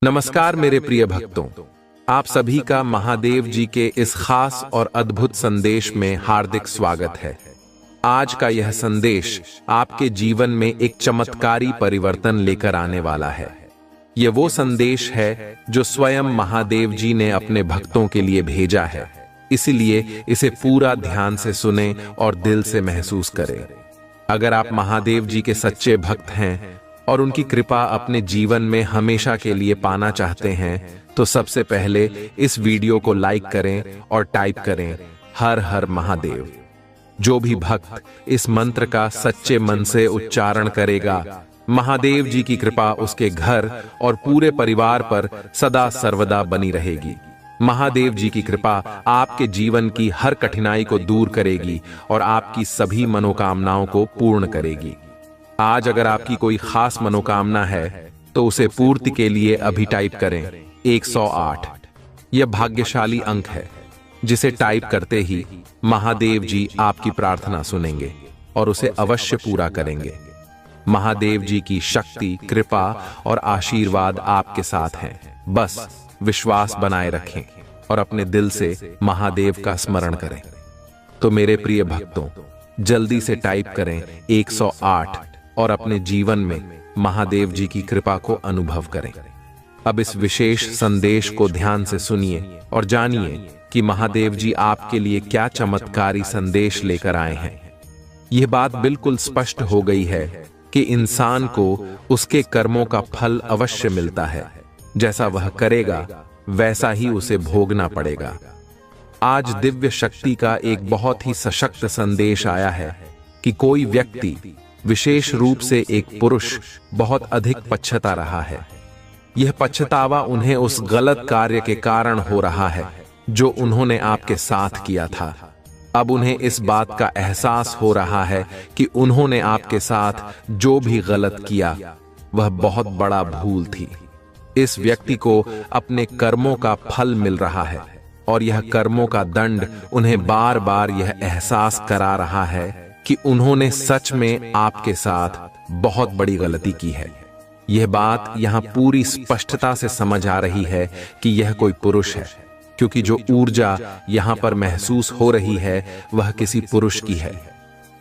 नमस्कार मेरे प्रिय भक्तों, आप सभी का महादेव जी के इस खास और अद्भुत संदेश में हार्दिक स्वागत है। आज का यह संदेश आपके जीवन में एक चमत्कारी परिवर्तन लेकर आने वाला है। यह वो संदेश है जो स्वयं महादेव जी ने अपने भक्तों के लिए भेजा है, इसलिए इसे पूरा ध्यान से सुने और दिल से महसूस करें। अगर आप महादेव जी के सच्चे भक्त हैं और उनकी कृपा अपने जीवन में हमेशा के लिए पाना चाहते हैं, तो सबसे पहले इस वीडियो को लाइक करें और टाइप करें हर हर महादेव। जो भी भक्त इस मंत्र का सच्चे मन से उच्चारण करेगा, महादेव जी की कृपा उसके घर और पूरे परिवार पर सदा सर्वदा बनी रहेगी। महादेव जी की कृपा आपके जीवन की हर कठिनाई को दूर करेगी और आपकी सभी मनोकामनाओं को पूर्ण करेगी। आज अगर आपकी कोई खास मनोकामना है तो उसे पूर्ति के लिए अभी टाइप करें 108। यह भाग्यशाली अंक है जिसे टाइप करते ही महादेव जी आपकी प्रार्थना सुनेंगे और उसे अवश्य पूरा करेंगे। महादेव जी की शक्ति, कृपा और आशीर्वाद आपके साथ हैं। बस विश्वास बनाए रखें और अपने दिल से महादेव का स्मरण करें। तो मेरे प्रिय भक्तों, जल्दी से टाइप करें 108 और अपने जीवन में महादेव जी की कृपा को अनुभव करें। अब इस विशेष संदेश को ध्यान से सुनिए और जानिए कि महादेव जी आपके लिए क्या चमत्कारी संदेश लेकर आए हैं। यह बात बिल्कुल स्पष्ट हो गई है कि इंसान को उसके कर्मों का फल अवश्य मिलता है। जैसा वह करेगा वैसा ही उसे भोगना पड़ेगा। आज दिव्य शक्ति का एक बहुत ही सशक्त संदेश आया है कि कोई व्यक्ति, विशेष रूप से एक पुरुष, बहुत अधिक पछता रहा है। यह पछतावा उन्हें उस गलत कार्य के कारण हो रहा है जो उन्होंने आपके साथ किया था। अब उन्हें इस बात का एहसास हो रहा है कि उन्होंने आपके साथ जो भी गलत किया वह बहुत बड़ा भूल थी। इस व्यक्ति को अपने कर्मों का फल मिल रहा है और यह कर्मों का दंड उन्हें बार बार यह एहसास करा रहा है कि उन्होंने सच में आपके साथ बहुत बड़ी गलती की है। यह बात यहां पूरी स्पष्टता से समझ आ रही है कि यह कोई पुरुष है, क्योंकि जो ऊर्जा यहां पर महसूस हो रही है वह किसी पुरुष की है।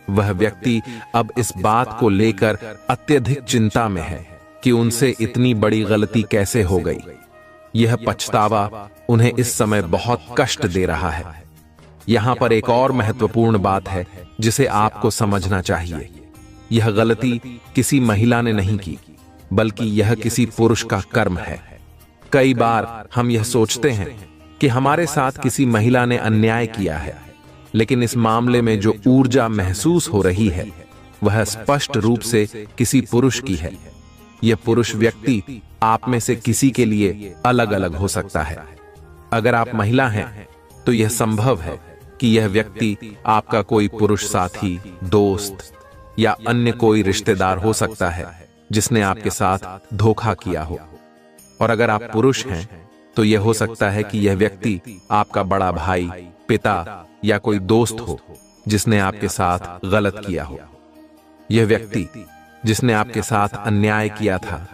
वह व्यक्ति अब इस बात को लेकर अत्यधिक चिंता में है कि उनसे इतनी बड़ी गलती कैसे हो गई। यह पछतावा उन्हें इस समय बहुत कष्ट दे रहा है। यहां पर एक और महत्वपूर्ण बात है जिसे आपको समझना चाहिए। यह गलती किसी महिला ने नहीं की, बल्कि यह किसी पुरुष का कर्म है। कई बार हम यह सोचते हैं कि हमारे साथ किसी महिला ने अन्याय किया है, लेकिन इस मामले में जो ऊर्जा महसूस हो रही है वह स्पष्ट रूप से किसी पुरुष की है। यह पुरुष व्यक्ति आप में से किसी के लिए अलग अलग हो सकता है। अगर आप महिला हैं तो यह संभव है कि यह व्यक्ति आपका कोई पुरुष साथी, दोस्त या अन्य कोई रिश्तेदार हो सकता है जिसने आपके साथ धोखा किया हो। और अगर आप पुरुष हैं तो यह हो सकता है कि यह व्यक्ति आपका बड़ा भाई, पिता या कोई दोस्त हो जिसने आपके साथ गलत किया हो। यह व्यक्ति जिसने आपके साथ अन्याय किया था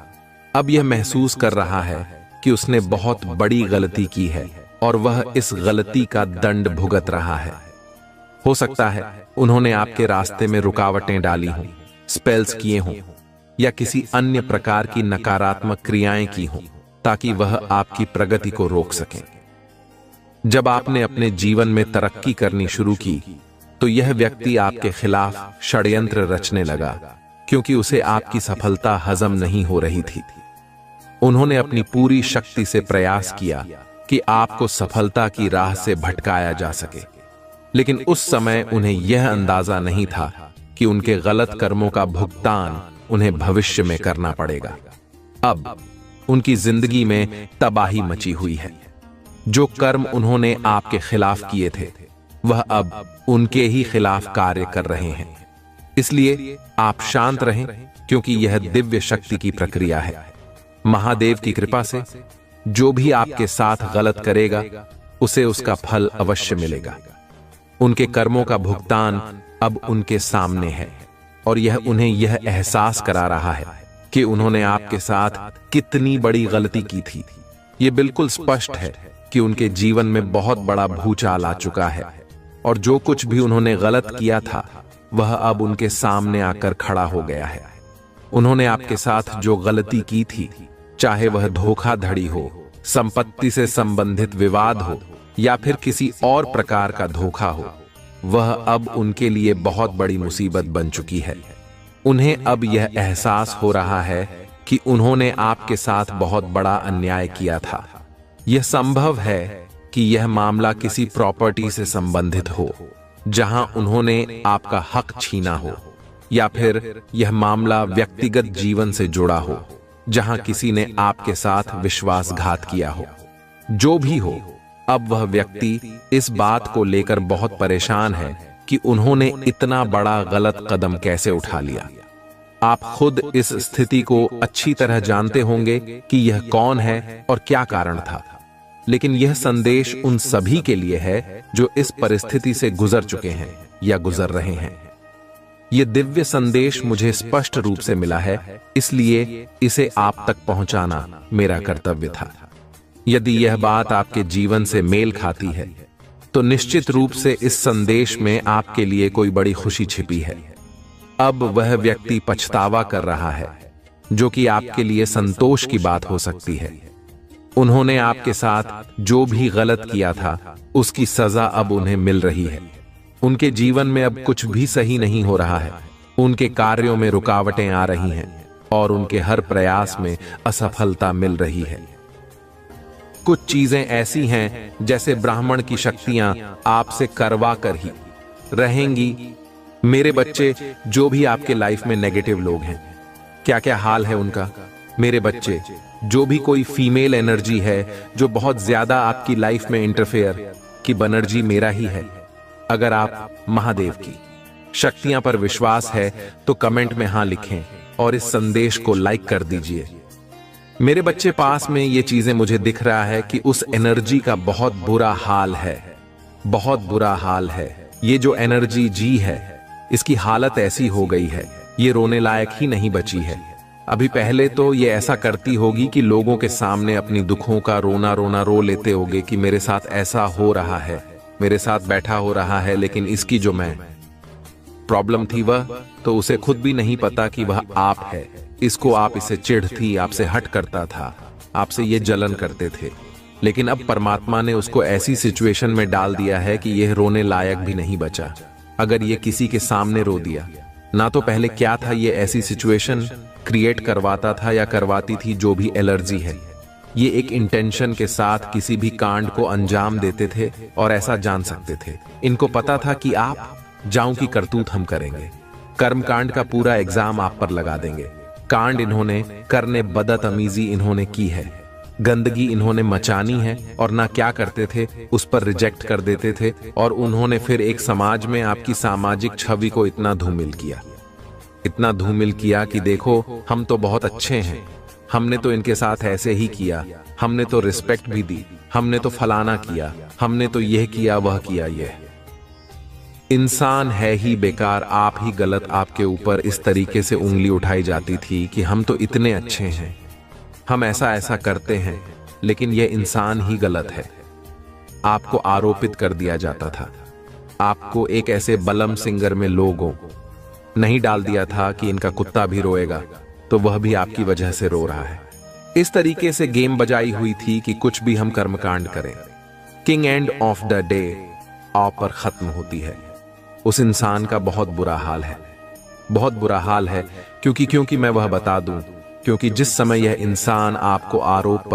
अब यह महसूस कर रहा है कि उसने बहुत बड़ी गलती की है और वह इस गलती का दंड भुगत रहा है। हो सकता है उन्होंने आपके रास्ते में रुकावटें डाली हों, स्पेल्स किए हों या किसी अन्य प्रकार की नकारात्मक क्रियाएं की हों ताकि वह आपकी प्रगति को रोक सकें। जब आपने अपने जीवन में तरक्की करनी शुरू की तो यह व्यक्ति आपके खिलाफ षड्यंत्र रचने लगा, क्योंकि उसे आपकी सफलता हजम नहीं हो रही थी। उन्होंने अपनी पूरी शक्ति से प्रयास किया कि आपको सफलता की राह से भटकाया जा सके, लेकिन उस समय उन्हें यह अंदाजा नहीं था कि उनके गलत कर्मों का भुगतान उन्हें भविष्य में करना पड़ेगा। अब उनकी जिंदगी में तबाही मची हुई है। जो कर्म उन्होंने आपके खिलाफ किए थे वह अब उनके ही खिलाफ कार्य कर रहे हैं। इसलिए आप शांत रहें, क्योंकि यह दिव्य शक्ति की प्रक्रिया है। महादेव की कृपा से जो भी आपके साथ गलत करेगा उसे उसका फल अवश्य मिलेगा। उनके कर्मों का भुगतान अब उनके सामने है और यह उन्हें यह एहसास करा रहा है कि उन्होंने आपके साथ कितनी बड़ी गलती की थी। ये बिल्कुल स्पष्ट है कि उनके जीवन में बहुत बड़ा भूचाल आ चुका है और जो कुछ भी उन्होंने गलत किया था वह अब उनके सामने आकर खड़ा हो गया है। उन्होंने आपके साथ जो गलती की थी, चाहे वह धोखाधड़ी हो, संपत्ति से संबंधित विवाद हो या फिर किसी और प्रकार का धोखा हो, वह अब उनके लिए बहुत बड़ी मुसीबत बन चुकी है। उन्हें अब यह एहसास हो रहा है कि उन्होंने आपके साथ बहुत बड़ा अन्याय किया था। यह संभव है कि यह मामला किसी प्रॉपर्टी से संबंधित हो जहां उन्होंने आपका हक छीना हो, या फिर यह मामला व्यक्तिगत जीवन से जुड़ा हो जहां किसी ने आपके साथ विश्वासघात किया हो। जो भी हो, अब वह व्यक्ति इस बात को लेकर बहुत परेशान है कि उन्होंने इतना बड़ा गलत कदम कैसे उठा लिया। आप खुद इस स्थिति को अच्छी तरह जानते होंगे कि यह कौन है और क्या कारण था, लेकिन यह संदेश उन सभी के लिए है जो इस परिस्थिति से गुजर चुके हैं या गुजर रहे हैं। यह दिव्य संदेश मुझे स्पष्ट रूप से मिला है, इसलिए इसे आप तक पहुंचाना मेरा कर्तव्य था। यदि यह बात आपके जीवन से मेल खाती है तो निश्चित रूप से इस संदेश में आपके लिए कोई बड़ी खुशी छिपी है। अब वह व्यक्ति पछतावा कर रहा है, जो कि आपके लिए संतोष की बात हो सकती है। उन्होंने आपके साथ जो भी गलत किया था उसकी सजा अब उन्हें मिल रही है। उनके जीवन में अब कुछ भी सही नहीं हो रहा है। उनके कार्यों में रुकावटें आ रही हैं और उनके हर प्रयास में असफलता मिल रही है। कुछ चीजें ऐसी हैं जैसे ब्राह्मण की शक्तियां आपसे करवा कर ही रहेंगी। मेरे बच्चे, जो भी आपके लाइफ में नेगेटिव लोग हैं, क्या क्या हाल है उनका। मेरे बच्चे, जो भी कोई फीमेल एनर्जी है जो बहुत ज्यादा आपकी लाइफ में इंटरफेयर की बनर्जी मेरा ही है। अगर आप महादेव की शक्तियां पर विश्वास है तो कमेंट में हां लिखें और इस संदेश को लाइक कर दीजिए। मेरे बच्चे, पास में ये चीजें मुझे दिख रहा है कि उस एनर्जी का बहुत बुरा हाल है, बहुत बुरा हाल है। ये जो एनर्जी जी है, इसकी हालत ऐसी हो गई है, ये रोने लायक ही नहीं बची है। अभी पहले तो ये ऐसा करती होगी कि लोगों के सामने अपनी दुखों का रोना रोना रो लेते होगे कि मेरे साथ ऐसा हो रहा है, मेरे साथ बैठा हो रहा है, लेकिन इसकी जो मैं प्रॉब्लम थी वह तो उसे खुद भी नहीं पता कि वह आप है। इसको आप इसे चिढ़ थी, आपसे हट करता था, आपसे ये जलन करते थे, लेकिन अब परमात्मा ने उसको ऐसी सिचुएशन में डाल दिया है कि यह रोने लायक भी नहीं बचा। अगर ये किसी के सामने रो दिया ना, तो पहले क्या था, ये ऐसी सिचुएशन क्रिएट करवाता था या करवाती थी जो भी एलर्जी है। ये एक इंटेंशन के साथ किसी भी कांड को अंजाम देते थे और ऐसा जान सकते थे। इनको पता था कि आप जाऊं की करतूत हम करेंगे, कर्म कांड का पूरा एग्जाम आप पर लगा देंगे। कांड इन्होंने करने, बदतमीजी इन्होंने की है, गंदगी इन्होंने मचानी है, और ना क्या करते थे उस पर रिजेक्ट कर देते थे। और उन्होंने फिर एक समाज में आपकी सामाजिक छवि को इतना धूमिल किया, इतना धूमिल किया कि देखो हम तो बहुत अच्छे हैं, हमने तो इनके साथ ऐसे ही किया, हमने तो रिस्पेक्ट भी दी, हमने तो फलाना किया, हमने तो यह किया वह किया। यह इंसान है ही बेकार, आप ही गलत। आपके ऊपर इस तरीके से उंगली उठाई जाती थी कि हम तो इतने अच्छे हैं, हम ऐसा ऐसा करते हैं, लेकिन यह इंसान ही गलत है। आपको आरोपित कर दिया जाता था। आपको एक ऐसे बलम सिंगर में लोगों नहीं डाल दिया था कि इनका कुत्ता भी रोएगा तो वह भी आपकी वजह से रो रहा है। इस तरीके से गेम बजाई हुई थी कि कुछ भी हम कर्मकांड करें, king end of the day आप पर खत्म होती है। उस इंसान का बहुत बुरा हाल है, बहुत बुरा हाल है। क्योंकि मैं वह बता दूं, क्योंकि जिस समय यह इंसान आपको आरोप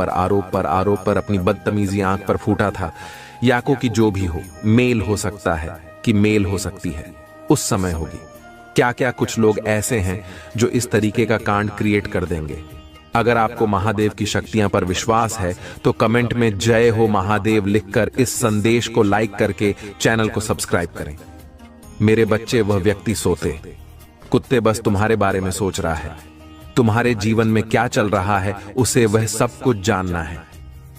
पर अपनी बदतमीजी आंख पर फूटा था, याको की जो भी हो, मेल हो सकता है कि मेल हो सकती है, उस समय होगी। क्या क्या कुछ लोग ऐसे हैं जो इस तरीके का कांड क्रिएट कर देंगे। अगर आपको महादेव की शक्तियां पर विश्वास है तो कमेंट में जय हो महादेव लिखकर इस संदेश को लाइक करके चैनल को सब्सक्राइब करें। मेरे बच्चे, वह व्यक्ति सोते कुत्ते बस तुम्हारे बारे में सोच रहा है, तुम्हारे जीवन में क्या चल रहा है उसे वह सब कुछ जानना है।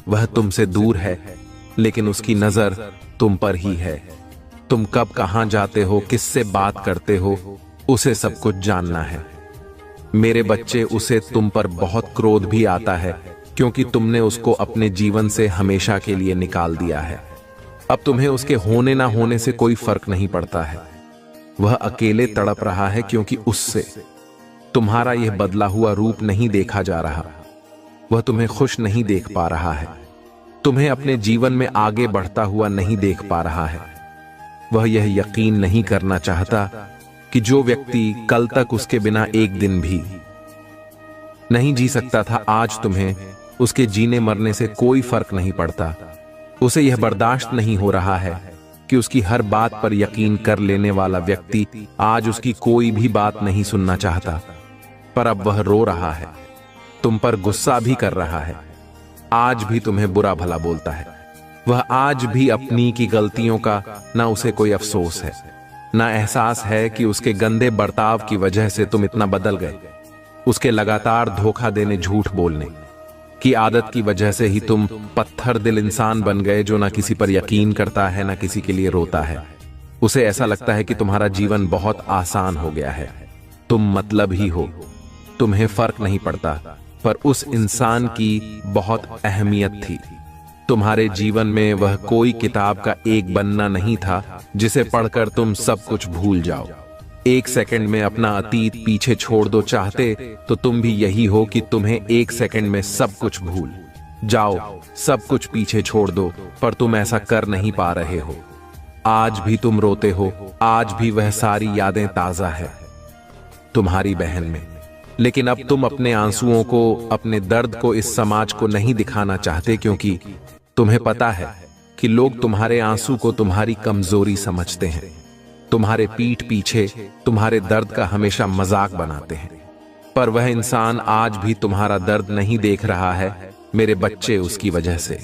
वह तुमसे दूर है, लेकिन उसकी नजर तुम पर ही है। तुम कब कहां जाते हो, किससे बात करते हो, उसे सब कुछ जानना है। मेरे बच्चे, उसे तुम पर बहुत क्रोध भी आता है क्योंकि तुमने उसको अपने जीवन से हमेशा के लिए निकाल दिया है। अब तुम्हें उसके होने ना होने से कोई फर्क नहीं पड़ता है। वह अकेले तड़प रहा है क्योंकि उससे तुम्हारा यह बदला हुआ रूप नहीं देखा जा रहा। वह तुम्हें खुश नहीं देख पा रहा है, तुम्हें अपने जीवन में आगे बढ़ता हुआ नहीं देख पा रहा है। वह यह यकीन नहीं करना चाहता कि जो व्यक्ति कल तक उसके बिना एक दिन भी नहीं जी सकता था, आज तुम्हें उसके जीने मरने से कोई फर्क नहीं पड़ता। उसे यह बर्दाश्त नहीं हो रहा है कि उसकी हर बात पर यकीन कर लेने वाला व्यक्ति आज उसकी कोई भी बात नहीं सुनना चाहता। पर अब वह रो रहा है, तुम पर गुस्सा भी कर रहा है, आज भी तुम्हें बुरा भला बोलता है। वह आज भी अपनी की गलतियों का ना उसे कोई अफसोस है, ना एहसास है कि उसके गंदे बर्ताव की वजह से तुम इतना बदल गए। उसके लगातार धोखा देने, झूठ बोलने की आदत की वजह से ही तुम पत्थर दिल इंसान बन गए जो ना किसी पर यकीन करता है, ना किसी के लिए रोता है। उसे ऐसा लगता है कि तुम्हारा जीवन बहुत आसान हो गया है, तुम मतलब ही हो, तुम्हें फर्क नहीं पड़ता। पर उस इंसान की बहुत अहमियत थी। तुम्हारे जीवन में वह कोई किताब का एक पन्ना नहीं था जिसे पढ़कर तुम सब कुछ भूल जाओ। एक सेकंड में अपना अतीत पीछे छोड़ दो चाहते तो तुम भी यही हो कि तुम्हें एक सेकंड में सब कुछ भूल जाओ, सब कुछ पीछे छोड़ दो, पर तुम ऐसा कर नहीं पा रहे हो। आज भी तुम रोते हो, आज भी वह सारी यादें ताजा है तुम्हारी बहन में। लेकिन अब तुम अपने आंसुओं को, अपने दर्द को इस समाज को नहीं दिखाना चाहते क्योंकि तुम्हें पता है कि लोग तुम्हारे आंसू को तुम्हारी कमजोरी समझते हैं। तुम्हारे पीठ पीछे तुम्हारे दर्द का हमेशा मजाक बनाते हैं। पर वह इंसान आज भी तुम्हारा दर्द नहीं देख रहा है मेरे बच्चे, उसकी वजह से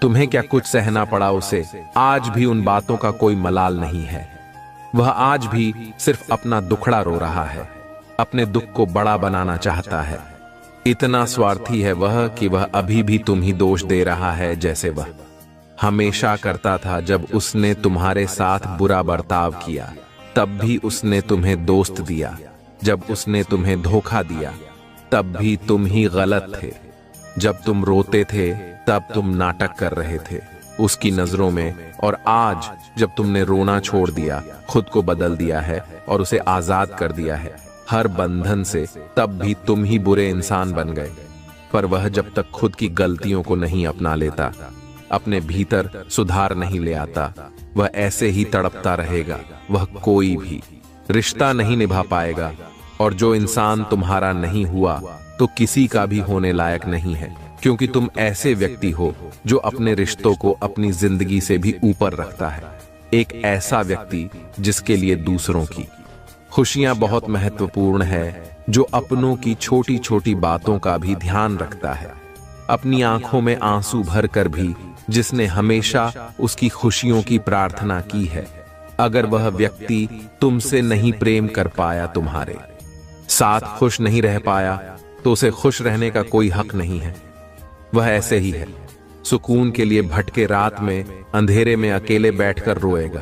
तुम्हें क्या कुछ सहना पड़ा उसे, आज भी उन बातों का कोई मलाल नहीं है। वह आज भी सिर्फ अपना दुखड़ा रो रहा है, अपने दुख को बड़ा बनाना चाहता है। इतना स्वार्थी है वह कि वह अभी भी तुम ही दोष दे रहा है जैसे वह हमेशा करता था। जब उसने तुम्हारे साथ बुरा बर्ताव किया तब भी उसने तुम्हें दोस्त दिया, जब उसने तुम्हें धोखा दिया तब भी तुम ही गलत थे। जब तुम रोते थे तब तुम नाटक कर रहे थे उसकी नजरों में, और आज जब तुमने रोना छोड़ दिया, खुद को बदल दिया है और उसे आजाद कर दिया है हर बंधन से, तब भी तुम ही बुरे इंसान बन गए। पर वह जब तक खुद की गलतियों को नहीं अपना लेता, अपने भीतर सुधार नहीं ले आता, वह ऐसे ही तड़पता रहेगा। वह कोई भी रिश्ता नहीं निभा पाएगा, और जो इंसान तुम्हारा नहीं हुआ तो किसी का भी होने लायक नहीं है, क्योंकि तुम ऐसे व्यक्ति हो जो अपने रिश्तों को अपनी जिंदगी से भी ऊपर रखता है। एक ऐसा व्यक्ति जिसके लिए दूसरों की खुशियां बहुत महत्वपूर्ण है, जो अपनों की छोटी छोटी बातों का भी ध्यान रखता है, अपनी आंखों में आंसू भरकर भी जिसने हमेशा उसकी खुशियों की प्रार्थना की है। अगर वह व्यक्ति तुमसे नहीं प्रेम कर पाया, तुम्हारे साथ खुश नहीं रह पाया, तो उसे खुश रहने का कोई हक नहीं है। वह ऐसे ही है, सुकून के लिए भटके रात में अंधेरे में अकेले बैठकर रोएगा।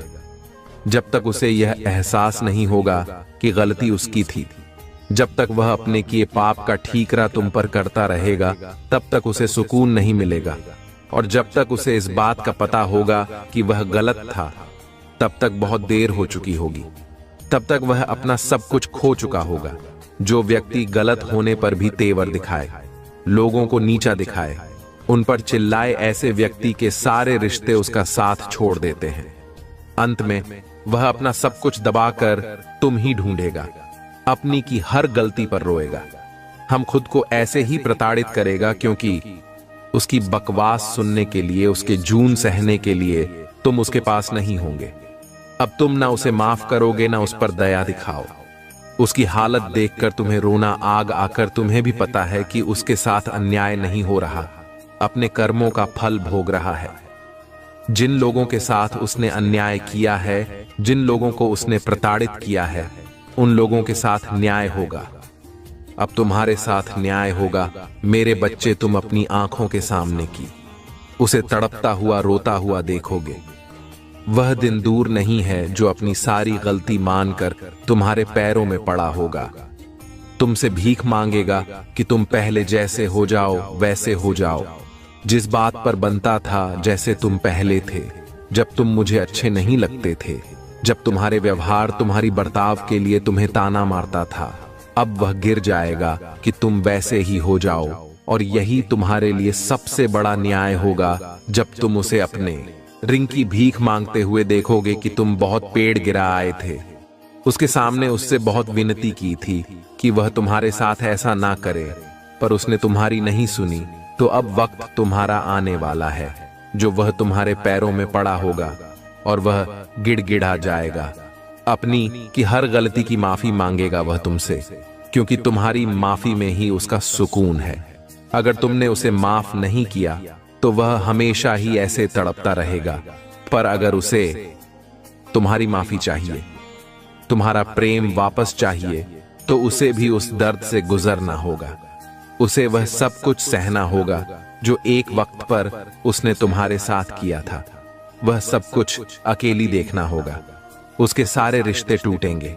जब तक उसे यह एहसास नहीं होगा कि गलती उसकी थी, जब तक वह अपने किए पाप का ठीकरा तुम पर करता रहेगा, तब तक उसे सुकून नहीं मिलेगा। और जब तक उसे इस बात का पता होगा कि वह गलत था, तब तक बहुत देर हो चुकी होगी। तब तक वह अपना सब कुछ खो चुका होगा। जो व्यक्ति गलत होने पर भी तेवर दिखाए, लोगों को नीचा दिखाए, उन पर चिल्लाए, ऐसे व्यक्ति के सारे रिश्ते उसका साथ छोड़ देते हैं। अंत में वह अपना सब कुछ दबाकर तुम ही ढूंढेगा, अपनी की हर गलती पर रोएगा, हम खुद को ऐसे ही प्रताड़ित करेगा, क्योंकि उसकी बकवास सुनने के लिए, उसके जून सहने के लिए तुम उसके पास नहीं होंगे। अब तुम ना उसे माफ करोगे, ना उस पर दया दिखाओ। उसकी हालत देखकर तुम्हें रोना आग आकर तुम्हें भी पता है कि उसके साथ अन्याय नहीं हो रहा, अपने कर्मों का फल भोग रहा है। जिन लोगों के साथ उसने अन्याय किया है, जिन लोगों को उसने प्रताड़ित किया है, उन लोगों के साथ न्याय होगा। अब तुम्हारे साथ न्याय होगा मेरे बच्चे। तुम अपनी आंखों के सामने की उसे तड़पता हुआ, रोता हुआ देखोगे। वह दिन दूर नहीं है जो अपनी सारी गलती मानकर तुम्हारे पैरों में पड़ा होगा। तुमसे भीख मांगेगा कि तुम पहले जैसे हो जाओ वैसे हो जाओ, जिस बात पर बनता था जैसे तुम पहले थे, जब तुम मुझे अच्छे नहीं लगते थे, जब तुम्हारे व्यवहार तुम्हारी बर्ताव के लिए तुम्हें ताना मारता था। अब वह गिर जाएगा कि तुम वैसे ही हो जाओ, और यही तुम्हारे लिए सबसे बड़ा न्याय होगा जब तुम उसे अपने रिंग की भीख मांगते हुए देखोगे कि तुम बहुत पेड़ गिरा आए थे। उसके सामने उससे बहुत विनती की थी कि वह तुम्हारे साथ ऐसा ना करे, पर उसने तुम्हारी नहीं सुनी। तो अब वक्त तुम्हारा आने वाला है जो वह तुम्हारे पैरों में पड़ा होगा और वह गिड़गिड़ा जाएगा अपनी कि हर गलती की माफी मांगेगा वह तुमसे, क्योंकि तुम्हारी माफी में ही उसका सुकून है। अगर तुमने उसे माफ नहीं किया तो वह हमेशा ही ऐसे तड़पता रहेगा, पर अगर उसे तुम्हारी माफी चाहिए, तुम्हारा प्रेम वापस चाहिए, तो उसे भी उस दर्द से गुजरना होगा। उसे वह सब कुछ सहना होगा जो एक वक्त पर उसने तुम्हारे साथ किया था। वह सब कुछ अकेली देखना होगा। उसके सारे रिश्ते टूटेंगे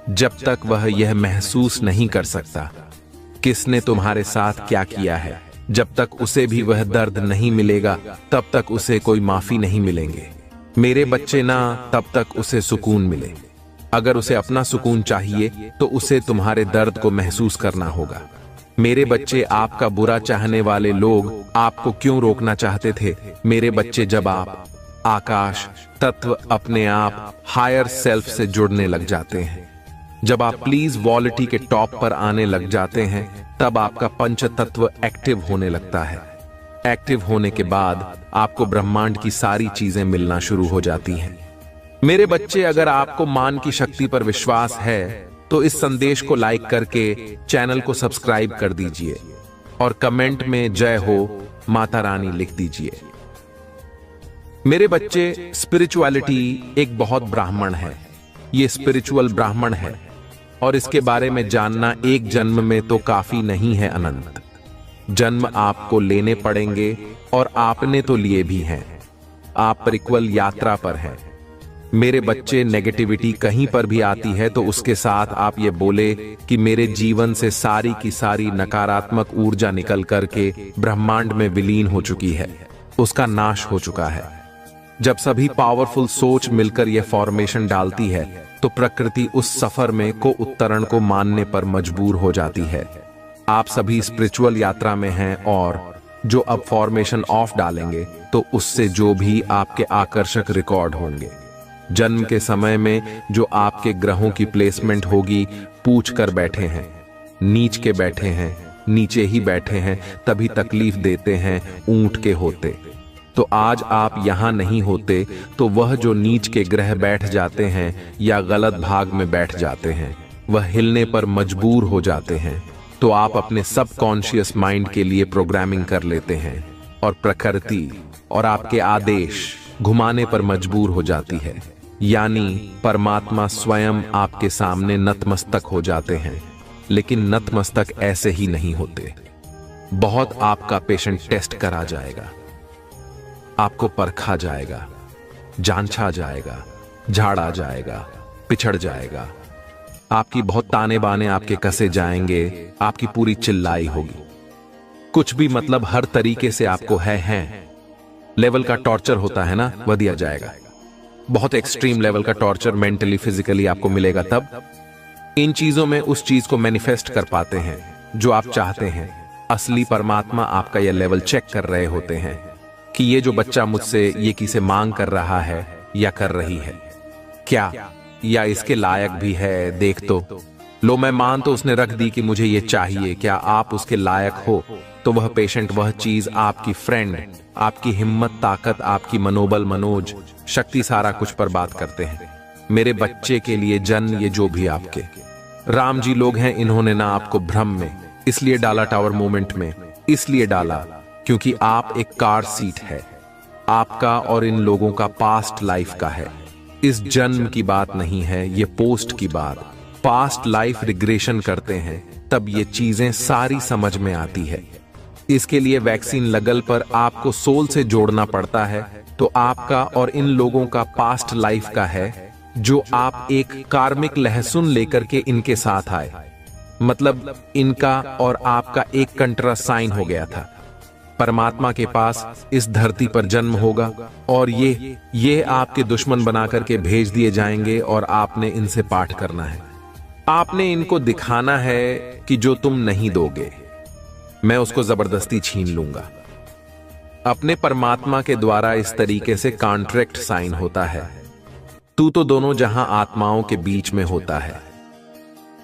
जब तक वह यह महसूस नहीं कर सकता किसने तुम्हारे साथ क्या किया है। जब तक उसे भी वह दर्द नहीं मिलेगा तब तक उसे कोई माफी नहीं मिलेंगे। मेरे बच्चे ना, तब तक उसे सुकून मिले। अगर उसे अपना सुकून चाहिए तो उसे तुम्हारे दर्द को महसूस करना होगा। मेरे बच्चे, आपका बुरा चाहने वाले लोग आपको क्यों रोकना चाहते थे? मेरे बच्चे, जब आप आकाश तत्व अपने आप हायर सेल्फ से जुड़ने लग जाते हैं, जब आप प्लीज वॉलिटी के टॉप पर आने लग जाते हैं, तब आपका पंच तत्व एक्टिव होने लगता है। एक्टिव होने के बाद आपको ब्रह्मांड की सारी चीजें मिलना शुरू हो जाती हैं। मेरे बच्चे, अगर आपको मान की शक्ति पर विश्वास है तो इस संदेश को लाइक करके चैनल को सब्सक्राइब कर दीजिए और कमेंट में जय हो माता रानी लिख दीजिए। मेरे बच्चे, स्पिरिचुअलिटी एक बहुत ब्राह्मण है। ये स्पिरिचुअल ब्राह्मण है और इसके बारे में जानना एक जन्म में तो काफी नहीं है, अनंत जन्म आपको लेने पड़ेंगे और आपने तो लिए भी हैं। आप परिक्वल यात्रा पर हैं। मेरे बच्चे, नेगेटिविटी कहीं पर भी आती है तो उसके साथ आप ये बोले कि मेरे जीवन से सारी की सारी नकारात्मक ऊर्जा निकल करके ब्रह्मांड में विलीन हो चुकी है, उसका नाश हो चुका है। जब सभी पावरफुल सोच मिलकर यह फॉर्मेशन डालती है तो प्रकृति उस सफर में को उत्तरण को मानने पर मजबूर हो जाती है। आप सभी स्पिरिचुअल यात्रा में हैं और जो अब फॉर्मेशन ऑफ डालेंगे तो उससे जो भी आपके आकर्षक रिकॉर्ड होंगे, जन्म के समय में जो आपके ग्रहों की प्लेसमेंट होगी, पूछ कर बैठे हैं, नीच के बैठे हैं, नीचे ही बैठे हैं, तभी तकलीफ देते हैं ऊंट के होते। तो आज आप यहां नहीं होते तो वह जो नीच के ग्रह बैठ जाते हैं या गलत भाग में बैठ जाते हैं, वह हिलने पर मजबूर हो जाते हैं। तो आप अपने सबकॉन्शियस माइंड के लिए प्रोग्रामिंग कर लेते हैं और प्रकृति और आपके आदेश घुमाने पर मजबूर हो जाती है। यानी परमात्मा स्वयं आपके सामने नतमस्तक हो जाते हैं। लेकिन नतमस्तक ऐसे ही नहीं होते। बहुत आपका पेशेंट टेस्ट करा जाएगा, आपको परखा जाएगा, जांचा जाएगा, झाड़ा जाएगा, पिछड़ जाएगा, आपकी बहुत ताने बाने आपके कसे जाएंगे, आपकी पूरी चिल्लाई होगी, कुछ भी मतलब हर तरीके से आपको है लेवल का टॉर्चर होता है ना, वह दिया जाएगा। बहुत एक्सट्रीम लेवल का टॉर्चर मेंटली फिजिकली आपको मिलेगा। तब इन चीजों में उस चीज को मैनिफेस्ट कर पाते हैं जो आप चाहते हैं। असली परमात्मा आपका यह लेवल चेक कर रहे होते हैं कि ये जो बच्चा मुझसे ये किसे मांग कर रहा है या कर रही है, क्या या इसके लायक भी है, देख तो लो। मैं मान तो उसने रख दी कि मुझे ये चाहिए, क्या आप उसके लायक हो? तो वह पेशेंट वह चीज, आपकी फ्रेंड, आपकी हिम्मत, ताकत, आपकी मनोबल, मनोज शक्ति, सारा कुछ पर बात करते हैं। मेरे बच्चे के लिए जन, ये जो भी आपके राम जी लोग हैं, इन्होंने ना आपको भ्रम में इसलिए डाला, टावर मोमेंट में इसलिए डाला क्योंकि आप एक कार सीट है आपका और इन लोगों का पास्ट लाइफ का है। इस जन्म की बात नहीं है, ये पोस्ट की बात। पास्ट लाइफ रिग्रेशन करते हैं तब ये चीजें सारी समझ में आती है। इसके लिए वैक्सीन लगल पर आपको सोल से जोड़ना पड़ता है। तो आपका और इन लोगों का पास्ट लाइफ का है जो आप एक कार्मिक लहसुन लेकर के इनके साथ आए। मतलब इनका और आपका एक कंट्रा साइन हो गया था। परमात्मा के पास इस धरती पर जन्म होगा और ये आपके दुश्मन बना करके भेज दिए जाएंगे और आपने इनसे पाठ करना है। आपने इनको दिखाना है कि जो तुम नहीं दोगे मैं उसको जबरदस्ती छीन लूंगा। अपने परमात्मा के द्वारा इस तरीके से कॉन्ट्रैक्ट साइन होता है। तू तो दोनों जहां आत्माओं के बीच में होता है।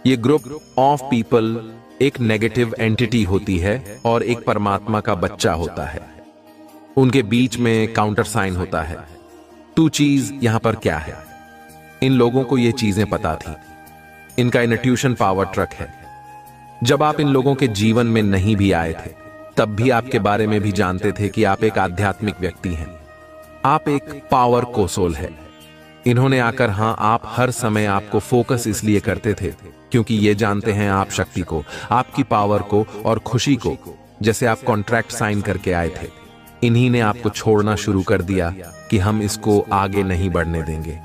ये ग्रुप ऑफ पीपल एक नेगेटिव एंटिटी होती है और एक परमात्मा का बच्चा होता है। उनके बीच में काउंटर साइन होता है। तू चीज यहां पर क्या है? इन लोगों को ये चीजें पता थी। इनका इंट्यूशन पावर ट्रक है। जब आप इन लोगों के जीवन में नहीं भी आए थे तब भी आपके बारे में भी जानते थे कि आप एक आध्यात्मिक व्यक्ति हैं। आप एक पावर कोसोल है। इन्होंने आकर आप हर समय आपको फोकस इसलिए करते थे क्योंकि ये जानते हैं आप शक्ति को, आपकी पावर को और खुशी को। जैसे आप कॉन्ट्रैक्ट साइन करके आए थे, इन्हीं ने आपको छोड़ना शुरू कर दिया कि हम इसको आगे नहीं बढ़ने देंगे,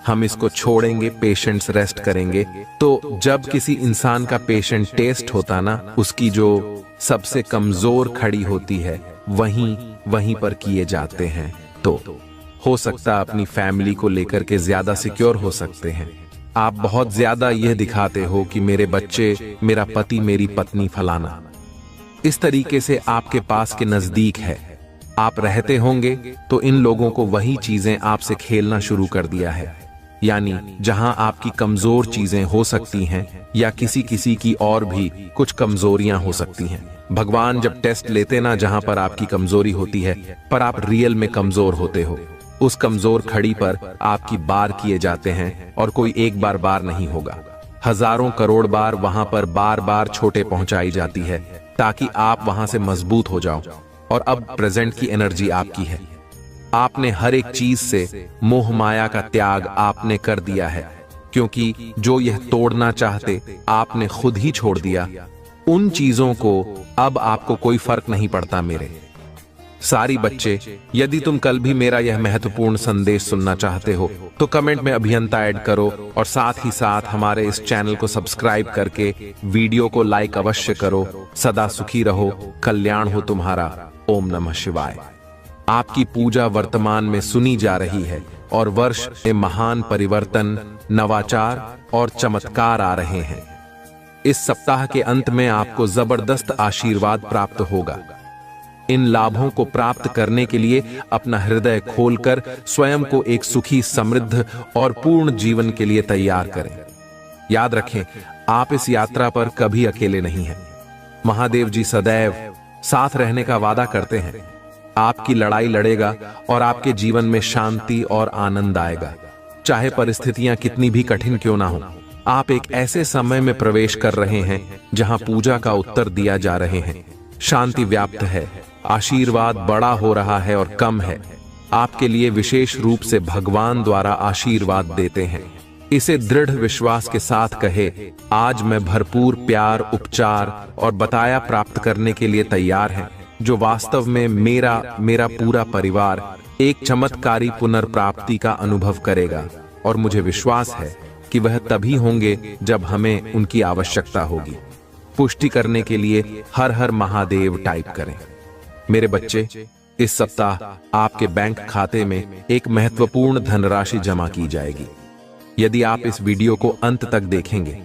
हम इसको छोड़ेंगे, पेशेंट्स रेस्ट करेंगे। तो जब किसी इंसान का पेशेंट टेस्ट होता ना, उसकी जो सबसे कमजोर खड़ी होती है वहीं पर किए जाते हैं। तो हो सकता अपनी फैमिली को लेकर के ज्यादा सिक्योर हो सकते हैं। आप बहुत ज्यादा यह दिखाते हो कि मेरे बच्चे, मेरा पति, मेरी पत्नी, फलाना। इस तरीके से आपके पास के नजदीक है आप रहते होंगे तो इन लोगों को वही चीजें आपसे खेलना शुरू कर दिया है। यानी जहां आपकी कमजोर चीजें हो सकती हैं या किसी किसी की और भी कुछ कमजोरियां हो सकती हैं। भगवान जब टेस्ट लेते ना, जहां पर आपकी कमजोरी होती है पर आप रियल में कमजोर होते हो, उस कमजोर खड़ी पर आपकी बार किए जाते हैं। और कोई एक बार नहीं होगा, हजारों करोड़ बार वहां पर बार छोटे पहुंचाई जाती है ताकि आप वहां से मजबूत हो जाओ। और अब प्रेजेंट की एनर्जी आपकी है। आपने हर एक चीज से मोह माया का त्याग आपने कर दिया है, क्योंकि जो यह तोड़ना चाहते आपने खुद ही छोड़ दिया। उन चीजों को अब आपको कोई फर्क नहीं पड़ता। मेरे सारी बच्चे, यदि तुम कल भी मेरा यह महत्वपूर्ण संदेश सुनना चाहते हो तो कमेंट में अभियंता ऐड करो और साथ ही साथ हमारे इस चैनल को सब्सक्राइब करके वीडियो को लाइक अवश्य करो। सदा सुखी रहो, कल्याण हो तुम्हारा। ओम नमः शिवाय। आपकी पूजा वर्तमान में सुनी जा रही है और वर्ष में महान परिवर्तन, नवाचार और चमत्कार आ रहे हैं। इस सप्ताह के अंत में आपको जबरदस्त आशीर्वाद प्राप्त होगा। इन लाभों को प्राप्त करने के लिए अपना हृदय खोलकर स्वयं को एक सुखी, समृद्ध और पूर्ण जीवन के लिए तैयार करें। याद रखें, आप इस यात्रा पर कभी अकेले नहीं हैं। महादेव जी सदैव साथ रहने का वादा करते हैं। आपकी लड़ाई लड़ेगा और आपके जीवन में शांति और आनंद आएगा। चाहे परिस्थितियां कितनी भी कठिन क्यों ना हो, आप एक ऐसे समय में प्रवेश कर रहे हैं जहां पूजा का उत्तर दिया जा रहे हैं। शांति व्याप्त है, आशीर्वाद बड़ा हो रहा है और कम है। आपके लिए विशेष रूप से भगवान द्वारा आशीर्वाद देते हैं। इसे दृढ़ विश्वास के साथ कहे, आज मैं भरपूर प्यार, उपचार और बताया प्राप्त करने के लिए तैयार हैं, जो वास्तव में मेरा पूरा परिवार एक चमत्कारी पुनर्प्राप्ति का अनुभव करेगा। और मुझे विश्वास है कि वह तभी होंगे जब हमें उनकी आवश्यकता होगी। पुष्टि करने के लिए हर हर महादेव टाइप करें। मेरे बच्चे, इस सप्ताह आपके बैंक खाते में एक महत्वपूर्ण धनराशि जमा की जाएगी। यदि आप इस वीडियो को अंत तक देखेंगे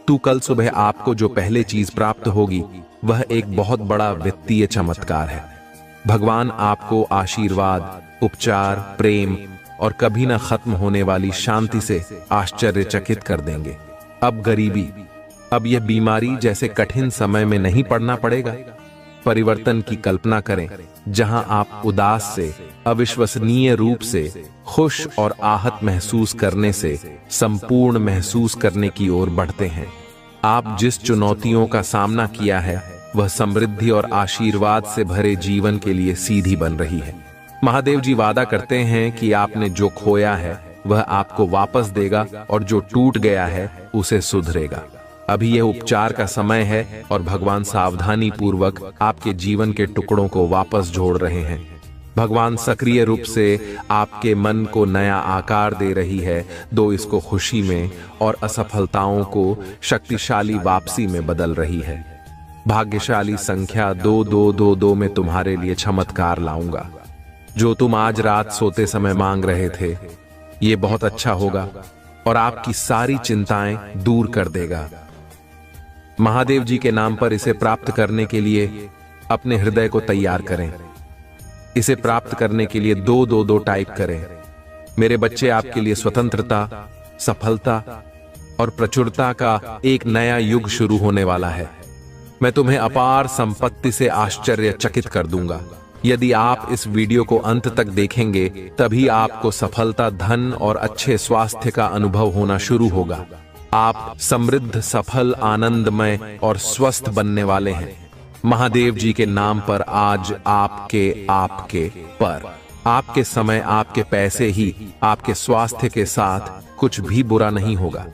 तो कल सुबह आपको जो पहले चीज प्राप्त होगी वह एक बहुत बड़ा वित्तीय चमत्कार है। भगवान आपको आशीर्वाद, उपचार, प्रेम और कभी न खत्म होने वाली शांति से आश्चर्यचकित कर देंगे। अब गरीबी, अब यह बीमारी जैसे कठिन समय में नहीं पड़ना पड़ेगा। परिवर्तन की कल्पना करें, जहां आप उदास से, अविश्वसनीय रूप से खुश और आहत महसूस करने से संपूर्ण महसूस करने की ओर बढ़ते हैं। आप जिस चुनौतियों का सामना किया है वह समृद्धि और आशीर्वाद से भरे जीवन के लिए सीधी बन रही है। महादेव जी वादा करते हैं कि आपने जो खोया है वह आपको वापस देगा और जो टूट गया है उसे सुधरेगा। अभी यह उपचार का समय है और भगवान सावधानी पूर्वक आपके जीवन के टुकड़ों को वापस जोड़ रहे हैं। भगवान सक्रिय रूप से आपके मन को नया आकार दे रही है। दो इसको खुशी में और असफलताओं को शक्तिशाली वापसी में बदल रही है। भाग्यशाली संख्या 2222 में तुम्हारे लिए चमत्कार लाऊंगा। जो तुम आज रात सोते समय मांग रहे थे, ये बहुत अच्छा होगा और आपकी सारी चिंताएं दूर कर देगा। महादेव जी के नाम पर इसे प्राप्त करने के लिए अपने हृदय को तैयार करें। इसे प्राप्त करने के लिए 222 टाइप करें। मेरे बच्चे, आपके लिए स्वतंत्रता, सफलता और प्रचुरता का एक नया युग शुरू होने वाला है। मैं तुम्हें अपार संपत्ति से आश्चर्यचकित कर दूंगा। यदि आप इस वीडियो को अंत तक देखेंगे, तभी आपको सफलता, धन और अच्छे स्वास्थ्य का अनुभव होना शुरू होगा। आप समृद्ध, सफल, आनंदमय और स्वस्थ बनने वाले हैं। महादेव जी के नाम पर आज आपके समय, आपके पैसे ही आपके स्वास्थ्य के साथ कुछ भी बुरा नहीं होगा।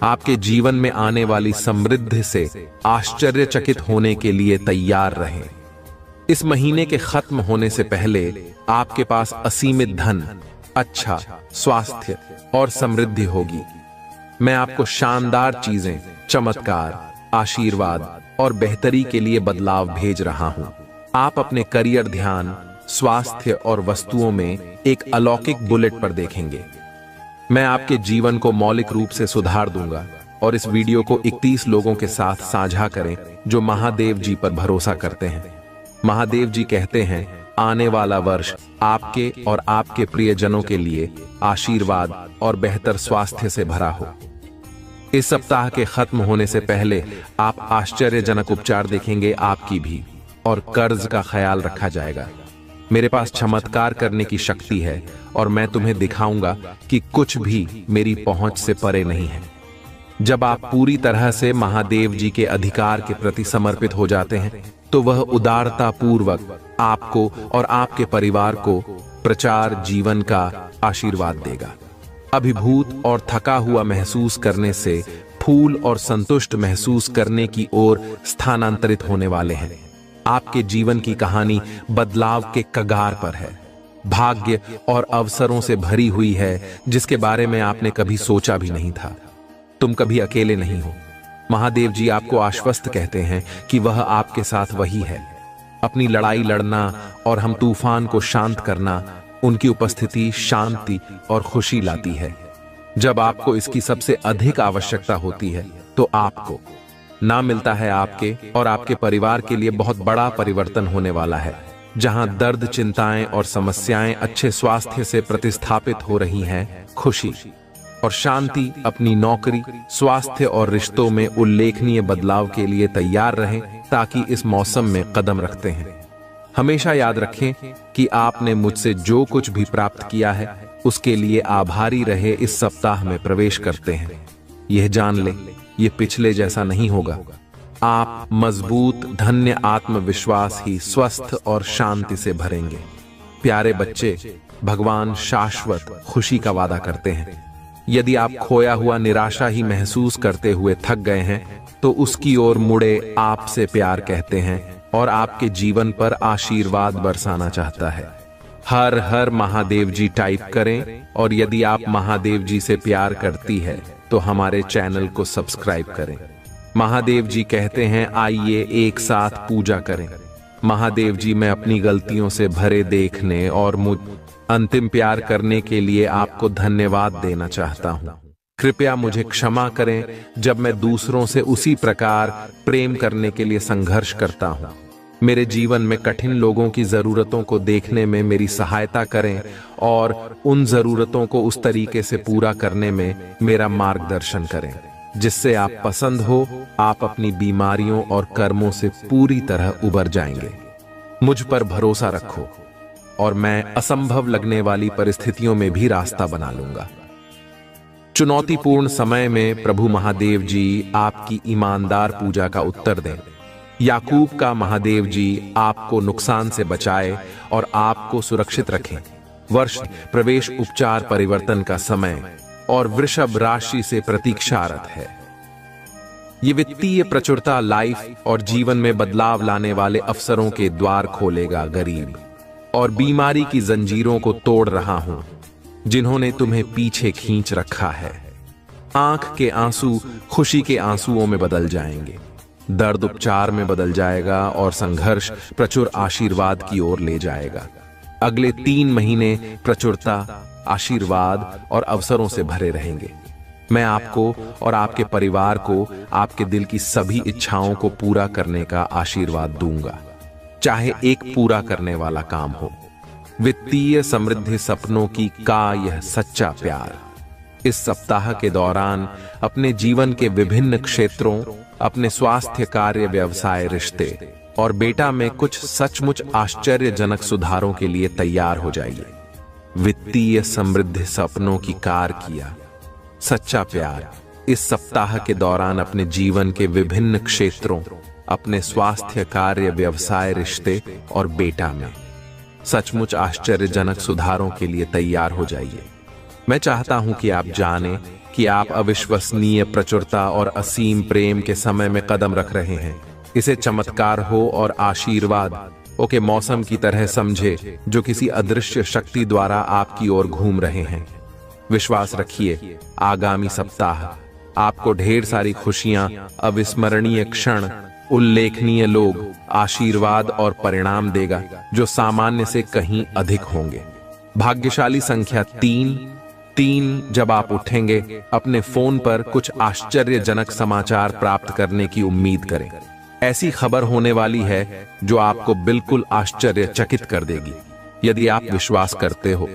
आपके जीवन में आने वाली समृद्धि से आश्चर्यचकित होने के लिए तैयार रहें। इस महीने के खत्म होने से पहले आपके पास असीमित धन, अच्छा स्वास्थ्य और समृद्धि होगी। मैं आपको शानदार चीजें, चमत्कार, आशीर्वाद और बेहतरी के लिए बदलाव भेज रहा हूं। आप अपने करियर, ध्यान, स्वास्थ्य और वस्तुओं में एक अलौकिक बुलेट पर देखेंगे। मैं आपके जीवन को मौलिक रूप से सुधार दूंगा। और इस वीडियो को 31 लोगों के साथ साझा करें जो महादेव जी पर भरोसा करते हैं। महादेव जी कहते हैं, आने वाला वर्ष आपके और आपके प्रियजनों के लिए आशीर्वाद और बेहतर स्वास्थ्य से भरा हो। इस सप्ताह के खत्म होने से पहले आप आश्चर्यजनक उपचार देखेंगे आपकी भी, और कर्ज का ख्याल रखा जाएगा। मेरे पास चमत्कार करने की शक्ति है और मैं तुम्हें दिखाऊंगा कि कुछ भी मेरी पहुंच से परे नहीं है। जब आप पूरी तरह से महादेव जी के अधिकार के प्रति समर्पित हो जाते हैं, तो वह उदारता पूर्वक आपको और आपके परिवार को प्रचार जीवन का आशीर्वाद देगा। अभिभूत और थका हुआ महसूस करने से फूल और संतुष्ट महसूस करने की ओर स्थानांतरित होने वाले हैं। आपके जीवन की कहानी बदलाव के कगार पर है। भाग्य और अवसरों से भरी हुई है जिसके बारे में आपने कभी सोचा भी नहीं था। तुम कभी अकेले नहीं हो। महादेव जी आपको आश्वस्त कहते हैं कि वह आपके साथ वही है। अपनी लड़ाई लड़ना और हम तूफान को शांत करना, उनकी उपस्थिति शांति और खुशी लाती है। जब आपको इसकी सबसे अधिक आवश्यकता होती है, तो आपको ना मिलता है आपके और आपके परिवार के लिए बहुत बड़ा परिवर्तन होने वाला है। जहां दर्द, चिंताएं और समस्याएं अच्छे स्वास्थ्य से प्रतिस्थापित हो रही हैं, खुशी और शांति अपनी नौकरी, स्वास्थ्य और रिश्तों में उल्लेखनीय बदलाव के लिए तैयार रहें ताकि इस मौसम में कदम रखते हैं। हमेशा याद रखें कि आपने मुझसे जो कुछ भी प्राप्त किया है उसके लिए आभारी रहे। इस सप्ताह में प्रवेश करते हैं, यह जान ले, ये पिछले जैसा नहीं होगा। आप मजबूत, धन्य आत्मविश्वास ही स्वस्थ और शांति से भरेंगे। प्यारे बच्चे, भगवान शाश्वत खुशी का वादा करते हैं। यदि आप खोया हुआ निराशा ही महसूस करते हुए थक गए हैं, तो उसकी ओर मुड़े आपसे प्यार कहते हैं और आपके जीवन पर आशीर्वाद बरसाना चाहता है। हर हर महादेव जी टाइप करें, और यदि आप महादेव जी से प्यार करती है तो हमारे चैनल को सब्सक्राइब करें। महादेव जी कहते हैं, आइए एक साथ पूजा करें। महादेव जी, मैं अपनी गलतियों से भरे देखने और मुझ अंतिम प्यार करने के लिए आपको धन्यवाद देना चाहता हूं। कृपया मुझे क्षमा करें जब मैं दूसरों से उसी प्रकार प्रेम करने के लिए संघर्ष करता हूं। मेरे जीवन में कठिन लोगों की जरूरतों को देखने में मेरी सहायता करें और उन जरूरतों को उस तरीके से पूरा करने में मेरा मार्गदर्शन करें जिससे आप पसंद हो। आप अपनी बीमारियों और कर्मों से पूरी तरह उबर जाएंगे। मुझ पर भरोसा रखो और मैं असंभव लगने वाली परिस्थितियों में भी रास्ता बना लूंगा। चुनौतीपूर्ण समय में प्रभु महादेव जी आपकी ईमानदार पूजा का उत्तर दें। याकूब का महादेव जी आपको नुकसान से बचाए और आपको सुरक्षित रखें। वर्ष प्रवेश, उपचार, परिवर्तन का समय और वृषभ राशि से प्रतीक्षारत है। ये वित्तीय प्रचुरता, लाइफ और जीवन में बदलाव लाने वाले अवसरों के द्वार खोलेगा। गरीब और बीमारी की जंजीरों को तोड़ रहा हूं जिन्होंने तुम्हें पीछे खींच रखा है। आंख के आंसू खुशी के आंसुओं में बदल जाएंगे, दर्द उपचार में बदल जाएगा और संघर्ष प्रचुर आशीर्वाद की ओर ले जाएगा। अगले 3 महीने प्रचुरता, आशीर्वाद और अवसरों से भरे रहेंगे। मैं आपको और आपके परिवार को आपके दिल की सभी इच्छाओं को पूरा करने का आशीर्वाद दूंगा, चाहे एक पूरा करने वाला काम हो। वित्तीय समृद्धि सपनों की का यह सच्चा प्यार। इस सप्ताह के दौरान अपने जीवन के विभिन्न क्षेत्रों, अपने स्वास्थ्य, कार्य, व्यवसाय, रिश्ते और बेटा में कुछ सचमुच आश्चर्यजनक सुधारों के लिए तैयार हो जाइए। वित्तीय समृद्धि सपनों की कार किया सच्चा प्यार। इस सप्ताह के दौरान अपने जीवन के विभिन्न क्षेत्रों, अपने स्वास्थ्य, कार्य, व्यवसाय, रिश्ते और बेटा में सचमुच आश्चर्यजनक सुधारों के लिए तैयार हो जाइए। मैं चाहता हूं कि आप जानें कि आप अविश्वसनीय प्रचुरता और असीम प्रेम के समय में कदम रख रहे हैं। इसे चमत्कार हो और आशीर्वाद के मौसम की तरह समझे जो किसी अदृश्य शक्ति द्वारा आपकी ओर घूम रहे हैं। विश्वास रखिए, आगामी सप्ताह आपको ढेर सारी खुशियां, अविस्मरणीय क्षण, उल्लेखनीय लोग, आशीर्वाद और परिणाम देगा जो सामान्य से कहीं अधिक होंगे। भाग्यशाली संख्या 3 जब आप उठेंगे, अपने फोन पर कुछ आश्चर्यजनक समाचार प्राप्त करने की उम्मीद करें। ऐसी खबर होने वाली है जो आपको बिल्कुल आश्चर्यचकित कर देगी। यदि आप विश्वास करते हो,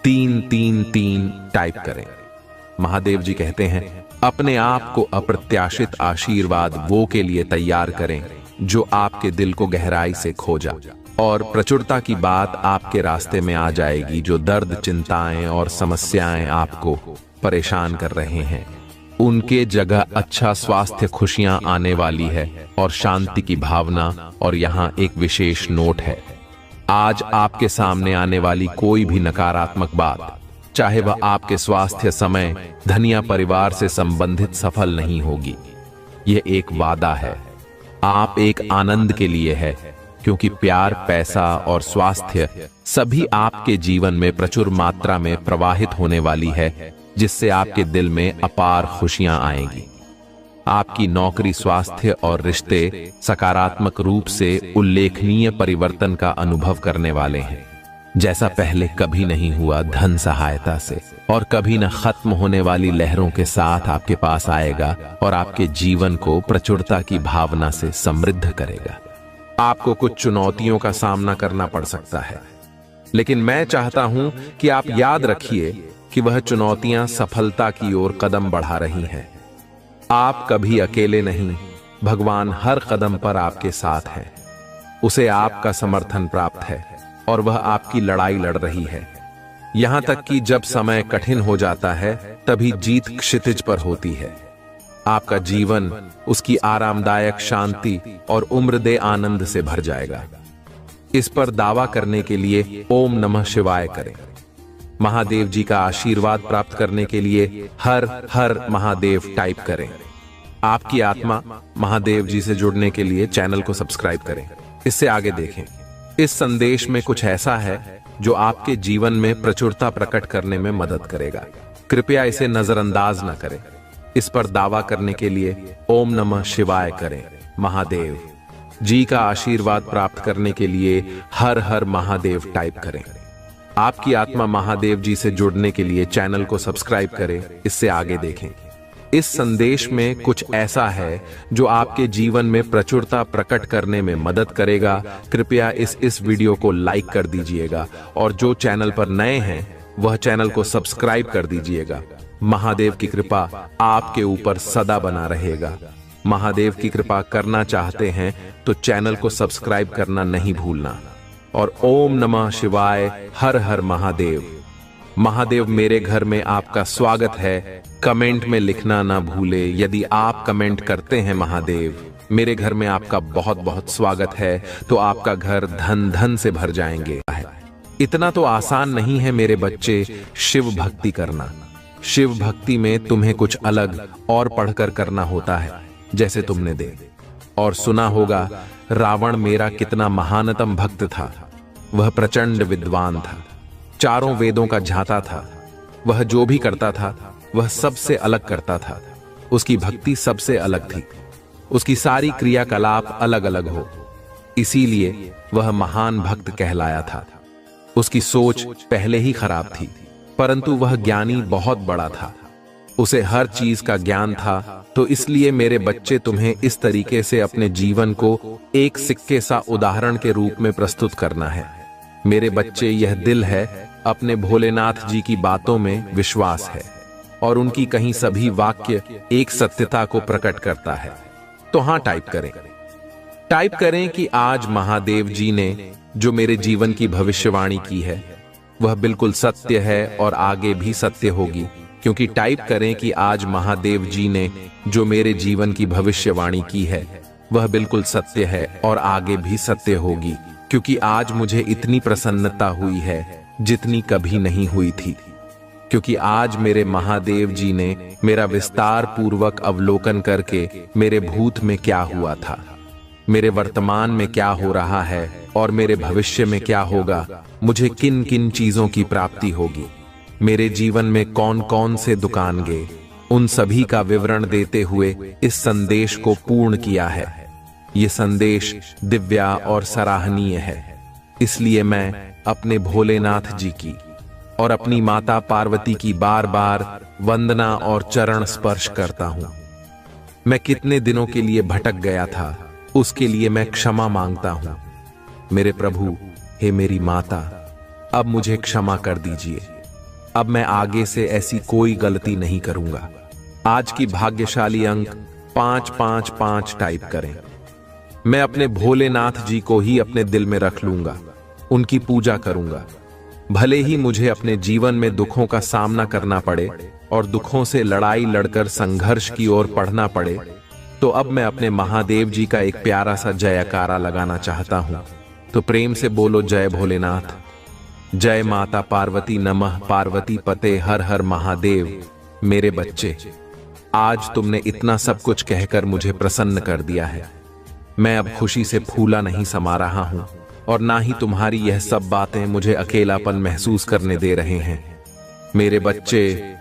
333 टाइप करें। महादेव जी कहते हैं, अपने आप को अप्रत्याशित आशीर्वाद वो के लिए तैयार करें जो आपके दिल को गहराई से खोजा, और प्रचुरता की बात आपके रास्ते में आ जाएगी। जो दर्द, चिंताएं और समस्याएं आपको परेशान कर रहे हैं, उनके जगह अच्छा स्वास्थ्य, खुशियां आने वाली है और शांति की भावना। और यहाँ एक विशेष नोट है, आज आपके सामने आने वाली कोई भी नकारात्मक बात, चाहे वह आपके स्वास्थ्य, समय, धन या परिवार से संबंधित, सफल नहीं होगी। यह एक वादा है। आप एक आनंद के लिए है, क्योंकि प्यार, पैसा और स्वास्थ्य सभी आपके जीवन में प्रचुर मात्रा में प्रवाहित होने वाली है, जिससे आपके दिल में अपार खुशियां आएंगी। आपकी नौकरी, स्वास्थ्य और रिश्ते सकारात्मक रूप से उल्लेखनीय परिवर्तन का अनुभव करने वाले हैं, जैसा पहले कभी नहीं हुआ। धन सहायता से और कभी न खत्म होने वाली लहरों के साथ आपके पास आएगा और आपके जीवन को प्रचुरता की भावना से समृद्ध करेगा। आपको कुछ चुनौतियों का सामना करना पड़ सकता है, लेकिन मैं चाहता हूं कि आप याद रखिए कि वह चुनौतियां सफलता की ओर कदम बढ़ा रही हैं। आप कभी अकेले नहीं, भगवान हर कदम पर आपके साथ है। उसे आपका समर्थन प्राप्त है और वह आपकी लड़ाई लड़ रही है। यहां तक कि जब समय कठिन हो जाता है, तभी जीत क्षितिज पर होती है। आपका जीवन उसकी आरामदायक शांति और उम्रदे आनंद से भर जाएगा। इस पर दावा करने के लिए ओम नमः शिवाय करें। महादेव जी का आशीर्वाद प्राप्त करने के लिए हर हर महादेव टाइप करें। आपकी आत्मा महादेव जी से जुड़ने के लिए चैनल को सब्सक्राइब करें। इससे आगे देखें। इस संदेश में कुछ ऐसा है जो आपके जीवन में प्रचुरता प्रकट करने में मदद करेगा। कृपया इसे नजरअंदाज न करें। इस पर दावा करने के लिए ओम नमः शिवाय करें। महादेव जी का आशीर्वाद प्राप्त करने के लिए हर हर महादेव टाइप करें। आपकी आत्मा महादेव जी से जुड़ने के लिए चैनल को सब्सक्राइब करें। इससे आगे देखें। इस संदेश में कुछ ऐसा है जो आपके जीवन में प्रचुरता प्रकट करने में मदद करेगा। कृपया इस वीडियो को लाइक कर दीजिएगा और जो चैनल पर नए हैं वह चैनल को सब्सक्राइब कर दीजिएगा। महादेव की कृपा आपके ऊपर सदा बना रहेगा। महादेव की कृपा करना चाहते हैं तो चैनल को सब्सक्राइब करना नहीं भूलना। और ओम नमः शिवाय, हर हर महादेव। महादेव मेरे घर में आपका स्वागत है। कमेंट में लिखना ना भूले। यदि आप कमेंट करते हैं महादेव मेरे घर में आपका बहुत बहुत स्वागत है, तो आपका घर धन धन से भर जाएंगे। इतना तो आसान नहीं है मेरे बच्चे शिव भक्ति करना। शिव भक्ति में तुम्हें कुछ अलग और पढ़कर करना होता है, जैसे तुमने और सुना होगा रावण मेरा कितना महानतम भक्त था। वह प्रचंड विद्वान था, चारों वेदों का झाता था। वह जो भी करता था वह सबसे अलग करता था। उसकी भक्ति सबसे अलग थी। उसकी सारी क्रियाकलाप अलग अलग हो, इसीलिए वह महान भक्त कहलाया था। उसकी सोच पहले ही खराब थी, परंतु वह ज्ञानी बहुत बड़ा था। उसे हर चीज का ज्ञान था। तो इसलिए मेरे बच्चे, तुम्हें इस तरीके से अपने जीवन को एक सिक्के सा उदाहरण के रूप में प्रस्तुत करना है। मेरे बच्चे, यह दिल है, अपने भोलेनाथ जी की बातों में विश्वास है और उनकी कहीं सभी वाक्य एक सत्यता को प्रकट करता है। तो हाँ, टाइप करें कि आज महादेव जी ने जो मेरे जीवन की भविष्यवाणी की है वह बिल्कुल सत्य है और आगे भी सत्य होगी। क्योंकि टाइप करें कि आज महादेव जी ने जो मेरे जीवन की भविष्यवाणी की है वह बिल्कुल सत्य है और आगे भी सत्य होगी। क्योंकि आज मुझे इतनी प्रसन्नता हुई है जितनी कभी नहीं हुई थी। क्योंकि आज मेरे महादेव जी ने मेरा विस्तार पूर्वक अवलोकन करके मेरे भूत में क्या हुआ था, मेरे वर्तमान में क्या हो रहा है और मेरे भविष्य में क्या होगा, मुझे किन किन चीजों की प्राप्ति होगी, मेरे जीवन में कौन कौन से दुकान गए, उन सभी का विवरण देते हुए इस संदेश को पूर्ण किया है। ये संदेश दिव्या और सराहनीय है। इसलिए मैं अपने भोलेनाथ जी की और अपनी माता पार्वती की बार बार वंदना और चरण स्पर्श करता हूं। मैं कितने दिनों के लिए भटक गया था, उसके लिए मैं क्षमा मांगता हूं। मेरे प्रभु, हे मेरी माता, अब मुझे क्षमा कर दीजिए। अब मैं आगे से ऐसी कोई गलती नहीं करूंगा। आज की भाग्यशाली अंक 555 टाइप करें। मैं अपने भोलेनाथ जी को ही अपने दिल में रख लूंगा, उनकी पूजा करूंगा। भले ही मुझे अपने जीवन में दुखों का सामना करना पड़े और दुखों से लड़ाई लड़कर संघर्ष की ओर बढ़ना पड़े, तो अब मैं अपने महादेव जी का एक प्यारा सा जयकारा लगाना चाहता हूं। तो प्रेम से बोलो, जय भोलेनाथ, जय माता पार्वती, नमः पार्वती पते, हर हर महादेव। मेरे बच्चे, आज तुमने इतना सब कुछ कहकर मुझे प्रसन्न कर दिया है। मैं अब खुशी से फूला नहीं समा रहा हूं और ना ही तुम्हारी यह सब बातें मुझे अकेलापन महसूस करने दे रहे हैं। मेरे बच्चे,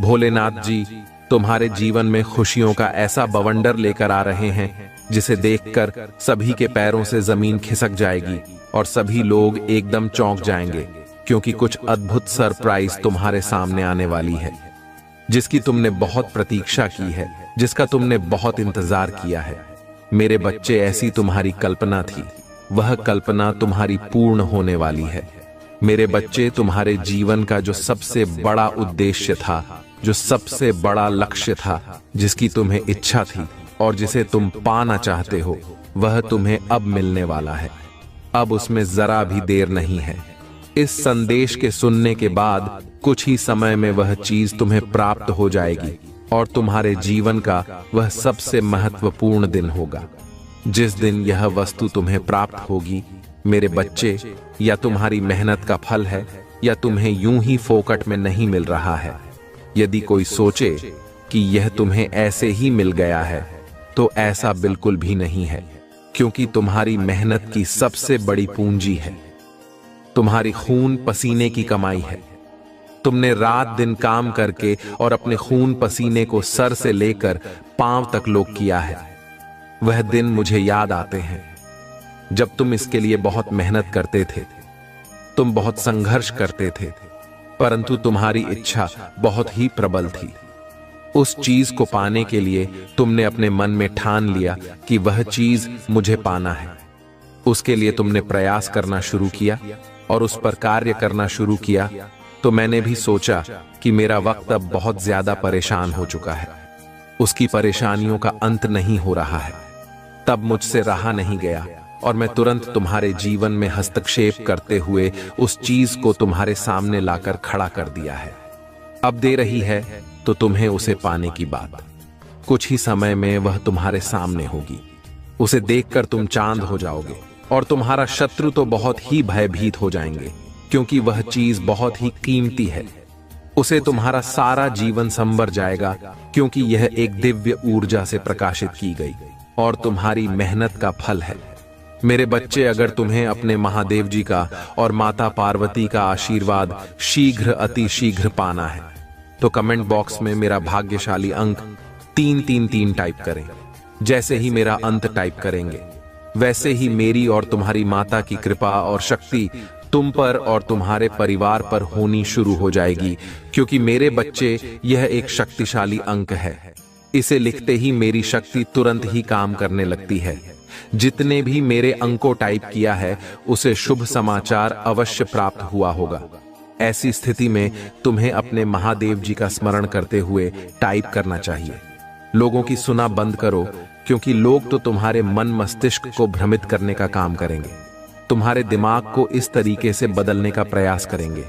भोलेनाथ जी तुम्हारे जीवन में खुशियों का ऐसा बवंडर लेकर आ रहे हैं जिसे देखकर सभी के पैरों से जमीन खिसक जाएगी और सभी लोग एकदम चौंक जाएंगे, क्योंकि कुछ अद्भुत सरप्राइज तुम्हारे सामने आने वाली है, जिसकी तुमने बहुत प्रतीक्षा की है, जिसका तुमने बहुत इंतजार किया है। मेरे बच्चे, ऐसी तुम्हारी कल्पना थी, वह कल्पना तुम्हारी पूर्ण होने वाली है। मेरे बच्चे, तुम्हारे जीवन का जो सबसे बड़ा उद्देश्य था, जो सबसे बड़ा लक्ष्य था, जिसकी तुम्हें इच्छा थी और जिसे तुम पाना चाहते हो, वह तुम्हें अब मिलने वाला है। अब उसमें जरा भी देर नहीं है। इस संदेश के सुनने के बाद कुछ ही समय में वह चीज तुम्हें प्राप्त हो जाएगी और तुम्हारे जीवन का वह सबसे महत्वपूर्ण दिन होगा। जिस दिन यह वस्तु तुम्हें प्राप्त होगी, मेरे बच्चे, या तुम्हारी मेहनत का फल है या तुम्हें यूं ही फोकट में नहीं मिल रहा है। यदि कोई सोचे कि यह तुम्हें ऐसे ही मिल गया है, तो ऐसा बिल्कुल भी नहीं है, क्योंकि तुम्हारी मेहनत की सबसे बड़ी पूंजी है, तुम्हारी खून पसीने की कमाई है। तुमने रात दिन काम करके और अपने खून पसीने को सर से लेकर पांव तक लोग किया है। वह दिन मुझे याद आते हैं जब तुम इसके लिए बहुत मेहनत करते थे, तुम बहुत संघर्ष करते थे, परंतु तुम्हारी इच्छा बहुत ही प्रबल थी। उस चीज को पाने के लिए तुमने अपने मन में ठान लिया कि वह चीज मुझे पाना है। उसके लिए तुमने प्रयास करना शुरू किया और उस पर कार्य करना शुरू किया। तो मैंने भी सोचा कि मेरा वक्त अब बहुत ज्यादा परेशान हो चुका है, उसकी परेशानियों का अंत नहीं हो रहा है। तब मुझसे रहा नहीं गया और मैं तुरंत तुम्हारे जीवन में हस्तक्षेप करते हुए उस चीज को तुम्हारे सामने लाकर खड़ा कर दिया है। अब दे रही है तो तुम्हें उसे पाने की बात। कुछ ही समय में वह तुम्हारे सामने होगी। उसे देखकर तुम चांद हो जाओगे और तुम्हारा शत्रु तो बहुत ही भयभीत हो जाएंगे, क्योंकि वह चीज बहुत ही कीमती है। उसे तुम्हारा सारा जीवन संवर जाएगा, क्योंकि यह एक दिव्य ऊर्जा से प्रकाशित की गई और तुम्हारी मेहनत का फल है। मेरे बच्चे, अगर तुम्हें अपने महादेव जी का और माता पार्वती का आशीर्वाद शीघ्र अति शीघ्र पाना है तो कमेंट बॉक्स में मेरा भाग्यशाली अंक 333 टाइप करें। जैसे ही मेरा अंत टाइप करेंगे वैसे ही मेरी और तुम्हारी माता की कृपा और शक्ति तुम पर और तुम्हारे परिवार पर होनी शुरू हो जाएगी, क्योंकि मेरे बच्चे यह एक शक्तिशाली अंक है। इसे लिखते ही मेरी शक्ति तुरंत ही काम करने लगती है। जितने भी मेरे अंकों टाइप किया है उसे शुभ समाचार अवश्य प्राप्त हुआ होगा। ऐसी स्थिति में तुम्हें अपने महादेव जी का स्मरण करते हुए टाइप करना चाहिए। लोगों की सुना बंद करो, क्योंकि लोग तो तुम्हारे मन मस्तिष्क को भ्रमित करने का काम करेंगे, तुम्हारे दिमाग को इस तरीके से बदलने का प्रयास करेंगे,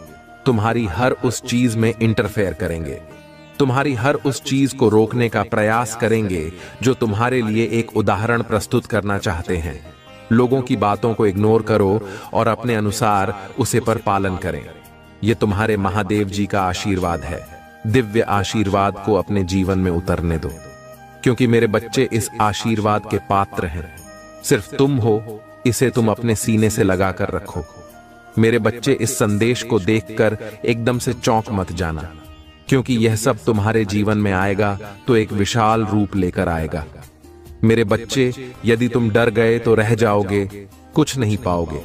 तुम्हारी हर उस चीज में इंटरफेयर करेंगे, तुम्हारी हर उस चीज को रोकने का प्रयास करेंगे जो तुम्हारे लिए एक उदाहरण प्रस्तुत करना चाहते हैं। लोगों की बातों को इग्नोर करो और अपने अनुसार उसे पर पालन करें। यह तुम्हारे महादेव जी का आशीर्वाद है। दिव्य आशीर्वाद को अपने जीवन में उतरने दो, क्योंकि मेरे बच्चे इस आशीर्वाद के पात्र हैं। सिर्फ तुम हो, इसे तुम अपने सीने से लगा कर रखो। मेरे बच्चे, इस संदेश को देखकर एकदम से चौंक मत जाना, क्योंकि यह सब तुम्हारे जीवन में आएगा तो एक विशाल रूप लेकर आएगा। मेरे बच्चे, यदि तुम डर गए तो रह जाओगे, कुछ नहीं पाओगे।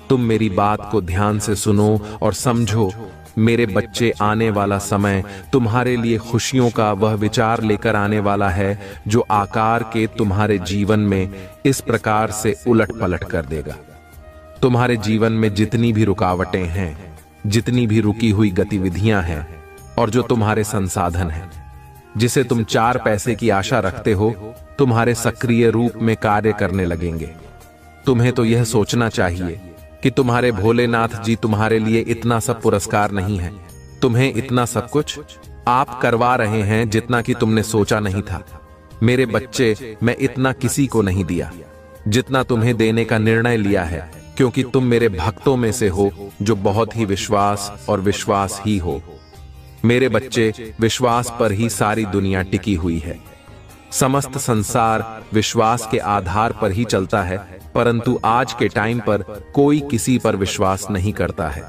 तुम मेरी बात को ध्यान से सुनो और समझो। मेरे बच्चे, आने वाला समय तुम्हारे लिए खुशियों का वह विचार लेकर आने वाला है जो आकार के तुम्हारे जीवन में इस प्रकार से उलट पलट कर देगा। तुम्हारे जीवन में जितनी भी रुकावटें हैं, जितनी भी रुकी हुई गतिविधियां हैं और जो तुम्हारे संसाधन हैं, जिसे तुम 4 पैसे की आशा रखते हो, तुम्हारे सक्रिय रूप में कार्य करने लगेंगे। तुम्हें तो यह सोचना चाहिए कि तुम्हारे भोलेनाथ जी तुम्हारे लिए इतना सब पुरस्कार नहीं है। तुम्हें इतना सब कुछ आप करवा रहे हैं जितना कि तुमने सोचा नहीं था। मेरे बच्चे, मैं इतना किसी को नहीं दिया जितना तुम्हें देने का निर्णय लिया है, क्योंकि तुम मेरे भक्तों में से हो जो बहुत ही विश्वास और विश्वास ही हो। मेरे बच्चे, विश्वास पर ही सारी दुनिया टिकी हुई है। समस्त संसार विश्वास के आधार पर ही चलता है, परंतु आज के टाइम पर कोई किसी पर विश्वास नहीं करता है।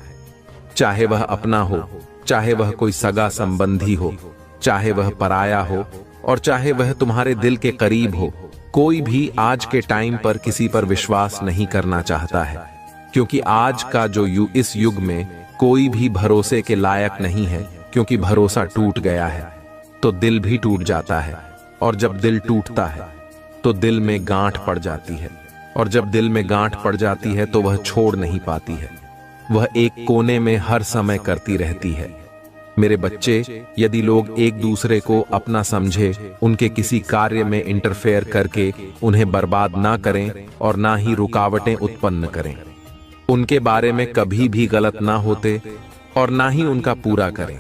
चाहे वह अपना हो, चाहे वह कोई सगा संबंधी हो, चाहे वह पराया हो और चाहे वह तुम्हारे दिल के करीब हो, कोई भी आज के टाइम पर किसी पर विश्वास नहीं करना चाहता है, क्योंकि आज का जो इस युग में कोई भी भरोसे के लायक नहीं है, क्योंकि भरोसा टूट गया है तो दिल भी टूट जाता है, और जब दिल टूटता है तो दिल में गांठ पड़ जाती है, और जब दिल में गांठ पड़ जाती है तो वह छोड़ नहीं पाती है, वह एक कोने में हर समय करती रहती है। मेरे बच्चे, यदि लोग एक दूसरे को अपना समझे, उनके किसी कार्य में इंटरफेयर करके उन्हें बर्बाद ना करें और ना ही रुकावटें उत्पन्न करें, उनके बारे में कभी भी गलत ना होते और ना ही उनका पूरा करें।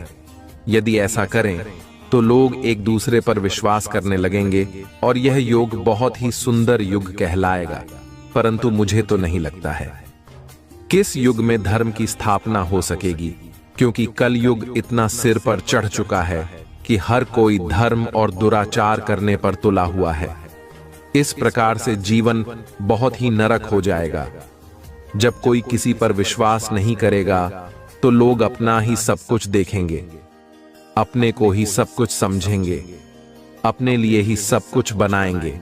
यदि ऐसा करें तो लोग एक दूसरे पर विश्वास करने लगेंगे और यह युग बहुत ही सुंदर युग कहलाएगा, परंतु मुझे तो नहीं लगता है किस युग में धर्म की स्थापना हो सकेगी, क्योंकि कल युग इतना सिर पर चढ़ चुका है कि हर कोई धर्म और दुराचार करने पर तुला हुआ है। इस प्रकार से जीवन बहुत ही नरक हो जाएगा। जब कोई किसी पर विश्वास नहीं करेगा तो लोग अपना ही सब कुछ देखेंगे, अपने को ही सब कुछ समझेंगे, अपने लिए ही सब कुछ बनाएंगे,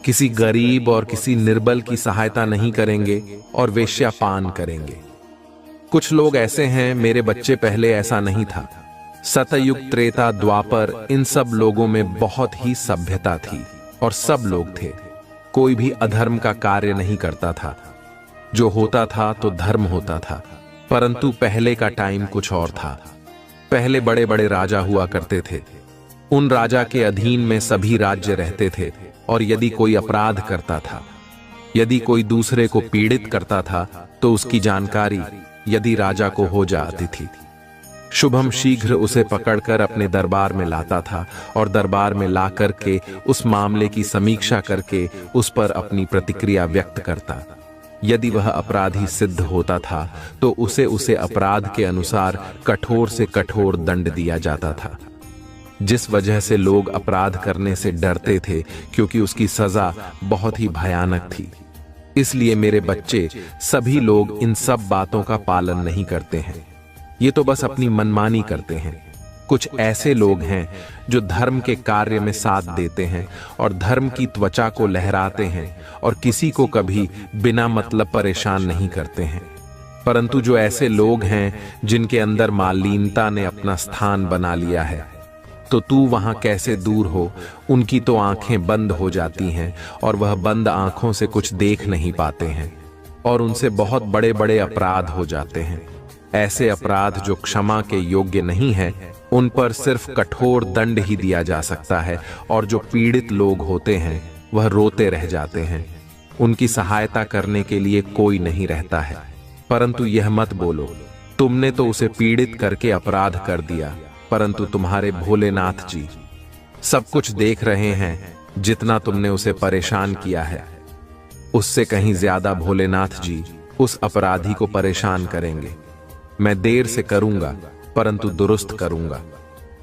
किसी गरीब और किसी निर्बल की सहायता नहीं करेंगे और वेश्यापान करेंगे। कुछ लोग ऐसे हैं मेरे बच्चे, पहले ऐसा नहीं था। सतयुग, त्रेता, द्वापर, इन सब लोगों में बहुत ही सभ्यता थी और सब लोग थे। कोई भी अधर्म का कार्य नहीं करता था। जो होता था तो धर्म होता था, परंतु पहले का टाइम कुछ और था। पहले बड़े बड़े राजा हुआ करते थे। उन राजा के अधीन में सभी राज्य रहते थे, और यदि कोई अपराध करता था, यदि कोई दूसरे को पीड़ित करता था, तो उसकी जानकारी यदि राजा को हो जाती थी, शुभम शीघ्र उसे पकड़कर अपने दरबार में लाता था और दरबार में ला करके उस मामले की समीक्षा करके उस पर अपनी प्रतिक्रिया व्यक्त करता। यदि वह अपराधी सिद्ध होता था तो उसे अपराध के अनुसार कठोर से कठोर दंड दिया जाता था, जिस वजह से लोग अपराध करने से डरते थे, क्योंकि उसकी सजा बहुत ही भयानक थी। इसलिए मेरे बच्चे, सभी लोग इन सब बातों का पालन नहीं करते हैं। ये तो बस अपनी मनमानी करते हैं। कुछ ऐसे लोग हैं जो धर्म के कार्य में साथ देते हैं और धर्म की त्वचा को लहराते हैं और किसी को कभी बिना मतलब परेशान नहीं करते हैं। परंतु जो ऐसे लोग हैं जिनके अंदर मालिनता ने अपना स्थान बना लिया है, तो तू वहां कैसे दूर हो। उनकी तो आंखें बंद हो जाती हैं और वह बंद आंखों से कुछ देख नहीं पाते हैं और उनसे बहुत बड़े बड़े अपराध हो जाते हैं। ऐसे अपराध जो क्षमा के योग्य नहीं है, उन पर सिर्फ कठोर दंड ही दिया जा सकता है और जो पीड़ित लोग होते हैं वह रोते रह जाते हैं। उनकी सहायता करने के लिए कोई नहीं रहता है। परंतु यह मत बोलो, तुमने तो उसे पीड़ित करके अपराध कर दिया, परंतु तुम्हारे भोलेनाथ जी सब कुछ देख रहे हैं। जितना तुमने उसे परेशान किया है, उससे कहीं ज्यादा भोलेनाथ जी उस अपराधी को परेशान करेंगे। मैं देर से करूंगा, परंतु दुरुस्त करूंगा।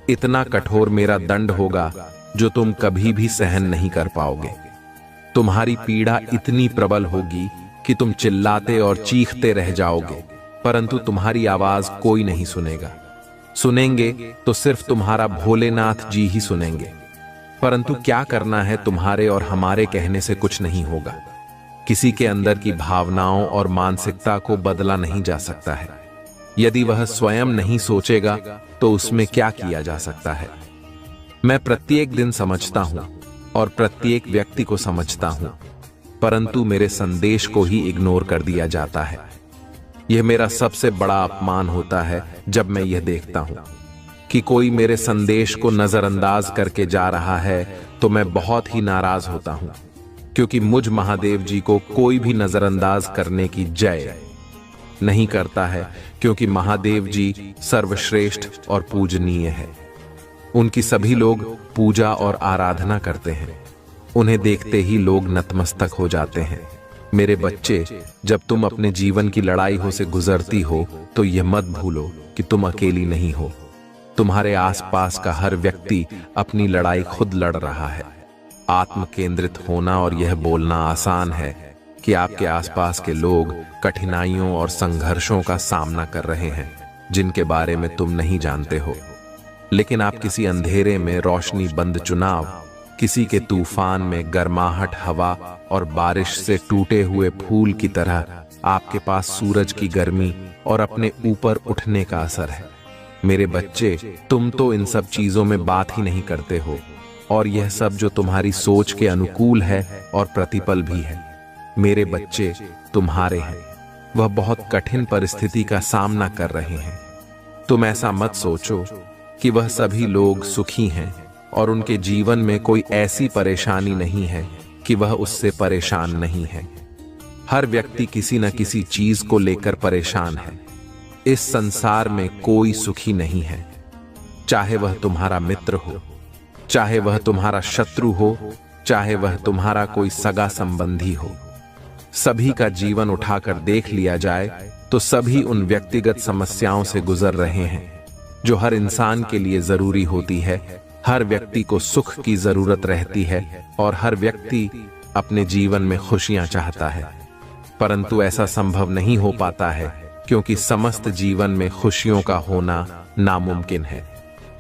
इतना कठोर मेरा दंड होगा जो तुम कभी भी सहन नहीं कर पाओगे। तुम्हारी पीड़ा इतनी प्रबल होगी कि तुम चिल्लाते और चीखते रह जाओगे, परंतु तुम्हारी आवाज कोई नहीं सुनेगा। सुनेंगे तो सिर्फ तुम्हारा भोलेनाथ जी ही सुनेंगे। परंतु क्या करना है, तुम्हारे और हमारे कहने से कुछ नहीं होगा। किसी के अंदर की भावनाओं और मानसिकता को बदला नहीं जा सकता है। यदि वह स्वयं नहीं सोचेगा तो उसमें क्या किया जा सकता है। मैं प्रत्येक दिन समझता हूं और प्रत्येक व्यक्ति को समझता हूं, परंतु मेरे संदेश को ही इग्नोर कर दिया जाता है। यह मेरा सबसे बड़ा अपमान होता है जब मैं यह देखता हूं कि कोई मेरे संदेश को नजरअंदाज करके जा रहा है, तो मैं बहुत ही नाराज होता हूं, क्योंकि मुझ महादेव जी को कोई भी नजरअंदाज करने की जय नहीं करता है, क्योंकि महादेव जी सर्वश्रेष्ठ और पूजनीय है। उनकी सभी लोग पूजा और आराधना करते हैं। उन्हें देखते ही लोग नतमस्तक हो जाते हैं। मेरे बच्चे, जब तुम अपने जीवन की लड़ाई से गुजरती हो तो यह मत भूलो कि तुम अकेली नहीं हो। तुम्हारे आसपास का हर व्यक्ति अपनी लड़ाई खुद लड़ रहा है। आत्म केंद्रित होना और यह बोलना आसान है कि आपके आसपास के लोग कठिनाइयों और संघर्षों का सामना कर रहे हैं जिनके बारे में तुम नहीं जानते हो। लेकिन आप किसी अंधेरे में रोशनी बंद चुनाव, किसी के तूफान में गर्माहट हवा और बारिश से टूटे हुए फूल की तरह आपके पास सूरज की गर्मी और अपने ऊपर उठने का असर है। मेरे बच्चे, तुम तो इन सब चीजों में बात ही नहीं करते हो, और यह सब जो तुम्हारी सोच के अनुकूल है और प्रतिपल भी है। मेरे बच्चे तुम्हारे हैं, वह बहुत कठिन परिस्थिति का सामना कर रहे हैं। तुम ऐसा मत सोचो कि वह सभी लोग सुखी हैं और उनके जीवन में कोई ऐसी परेशानी नहीं है कि वह उससे परेशान नहीं है। हर व्यक्ति किसी न किसी चीज को लेकर परेशान है। इस संसार में कोई सुखी नहीं है, चाहे वह तुम्हारा मित्र हो, चाहे वह तुम्हारा शत्रु हो, चाहे वह तुम्हारा कोई सगा संबंधी हो। सभी का जीवन उठाकर देख लिया जाए तो सभी उन व्यक्तिगत समस्याओं से गुजर रहे हैं जो हर इंसान के लिए जरूरी होती है। हर व्यक्ति को सुख की जरूरत रहती है और हर व्यक्ति अपने जीवन में खुशियां चाहता है, परंतु ऐसा संभव नहीं हो पाता है क्योंकि समस्त जीवन में खुशियों का होना नामुमकिन है,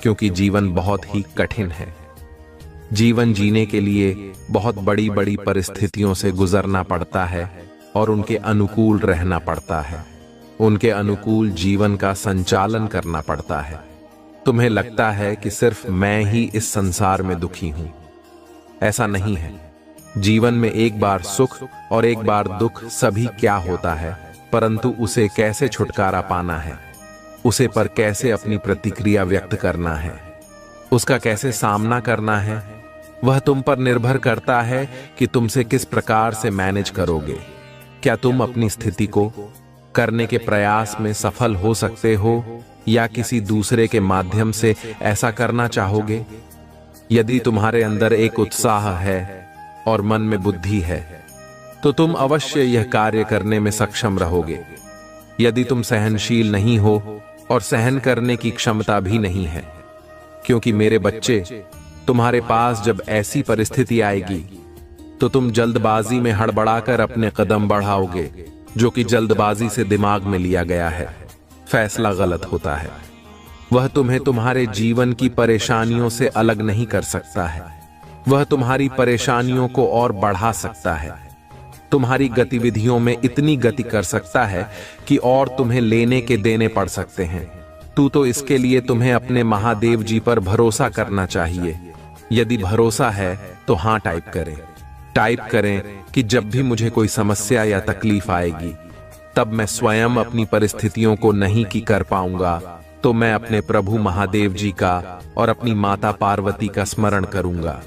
क्योंकि जीवन बहुत ही कठिन है। जीवन जीने के लिए बहुत बड़ी बड़ी परिस्थितियों से गुजरना पड़ता है और उनके अनुकूल रहना पड़ता है। उनके अनुकूल जीवन का संचालन करना पड़ता है। तुम्हें लगता है कि सिर्फ मैं ही इस संसार में दुखी हूं, ऐसा नहीं है। जीवन में एक बार सुख और एक बार दुख सभी क्या होता है, परंतु उसे कैसे छुटकारा पाना है, उसे पर कैसे अपनी प्रतिक्रिया व्यक्त करना है, उसका कैसे सामना करना है, वह तुम पर निर्भर करता है कि तुमसे किस प्रकार से मैनेज करोगे। क्या तुम अपनी स्थिति को करने के प्रयास में सफल हो सकते हो या किसी दूसरे के माध्यम से ऐसा करना चाहोगे? यदि तुम्हारे अंदर एक उत्साह है और मन में बुद्धि है तो तुम अवश्य यह कार्य करने में सक्षम रहोगे। यदि तुम सहनशील नहीं हो और सहन करने की क्षमता भी नहीं है, क्योंकि मेरे बच्चे, तुम्हारे पास जब ऐसी परिस्थिति आएगी तो तुम जल्दबाजी में हड़बड़ाकर अपने कदम बढ़ाओगे, जो कि जल्दबाजी से दिमाग में लिया गया है। फैसला गलत होता है। वह तुम्हें तुम्हारे जीवन की परेशानियों से अलग नहीं कर सकता है। वह तुम्हारी परेशानियों को और बढ़ा सकता है। तुम्हारी गतिविधियों में इतनी गति कर सकता है कि और तुम्हें लेने के देने पड़ सकते हैं। तो इसके लिए तुम्हें अपने महादेव जी पर भरोसा करना चाहिए। यदि भरोसा है तो हाँ टाइप करें कि जब भी मुझे कोई समस्या या तकलीफ आएगी, तब मैं स्वयं अपनी परिस्थितियों को नहीं की कर पाऊंगा, तो मैं अपने प्रभु महादेव जी का और अपनी माता पार्वती का स्मरण करूंगा।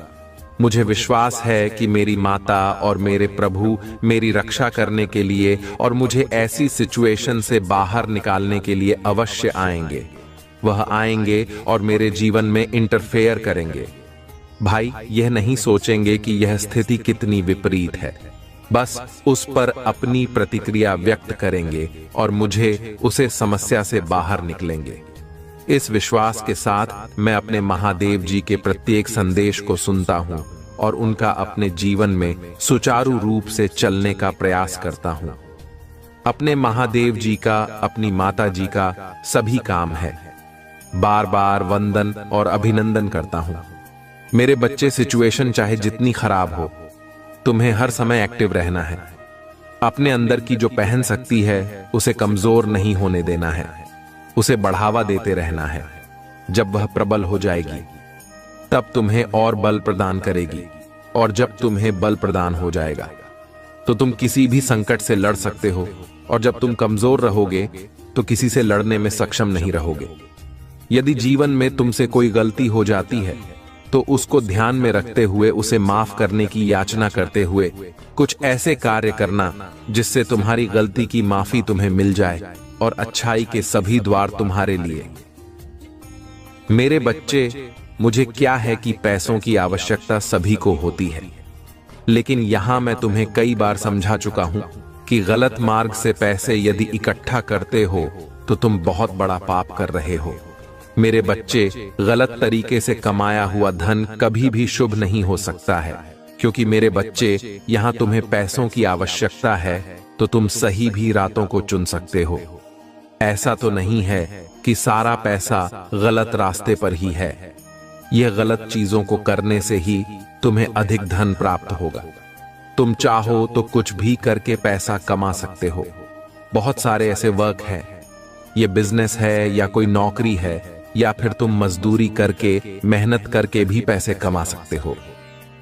मुझे विश्वास है कि मेरी माता और मेरे प्रभु मेरी रक्षा करने के लिए और मुझे ऐसी सिचुएशन से बाहर निकालने के लिए अवश्य आएंगे। वह आएंगे और मेरे जीवन में इंटरफेयर करेंगे। भाई, यह नहीं सोचेंगे कि यह स्थिति कितनी विपरीत है, बस उस पर अपनी प्रतिक्रिया व्यक्त करेंगे और मुझे उसे समस्या से बाहर निकलेंगे। इस विश्वास के साथ मैं अपने महादेव जी के प्रत्येक संदेश को सुनता हूं और उनका अपने जीवन में सुचारू रूप से चलने का प्रयास करता हूं। अपने महादेव जी का, अपनी माता जी का सभी काम है। बार बार वंदन और अभिनंदन करता हूं। मेरे बच्चे, सिचुएशन चाहे जितनी खराब हो, तुम्हें हर समय एक्टिव रहना है। अपने अंदर की जो पहन शक्ति है उसे कमजोर नहीं होने देना है। उसे बढ़ावा देते रहना है। जब वह प्रबल हो जाएगी तब तुम्हें और बल प्रदान करेगी, और जब तुम्हें बल प्रदान हो जाएगा तो तुम किसी भी संकट से लड़ सकते हो, और जब तुम कमजोर रहोगे तो किसी से लड़ने में सक्षम नहीं रहोगे। यदि जीवन में तुमसे कोई गलती हो जाती है तो उसको ध्यान में रखते हुए उसे माफ करने की याचना करते हुए कुछ ऐसे कार्य करना जिससे तुम्हारी गलती की माफी तुम्हें मिल जाए और अच्छाई के सभी द्वार तुम्हारे लिए। मेरे बच्चे, मुझे क्या है कि पैसों की आवश्यकता सभी को होती है, लेकिन यहां मैं तुम्हें कई बार समझा चुका हूं कि गलत मार्ग से पैसे यदि इकट्ठा करते हो तो तुम बहुत बड़ा पाप कर रहे हो। मेरे बच्चे, गलत तरीके से कमाया हुआ धन कभी भी शुभ नहीं हो सकता है, क्योंकि मेरे बच्चे, यहां तुम्हें पैसों की आवश्यकता है तो तुम सही भी रातों को चुन सकते हो। ऐसा तो नहीं है कि सारा पैसा गलत रास्ते पर ही है। यह गलत चीजों को करने से ही तुम्हें अधिक धन प्राप्त होगा। तुम चाहो तो कुछ भी करके पैसा कमा सकते हो। बहुत सारे ऐसे वर्क है, ये बिजनेस है या कोई नौकरी है, या फिर तुम मजदूरी करके, मेहनत करके भी पैसे कमा सकते हो।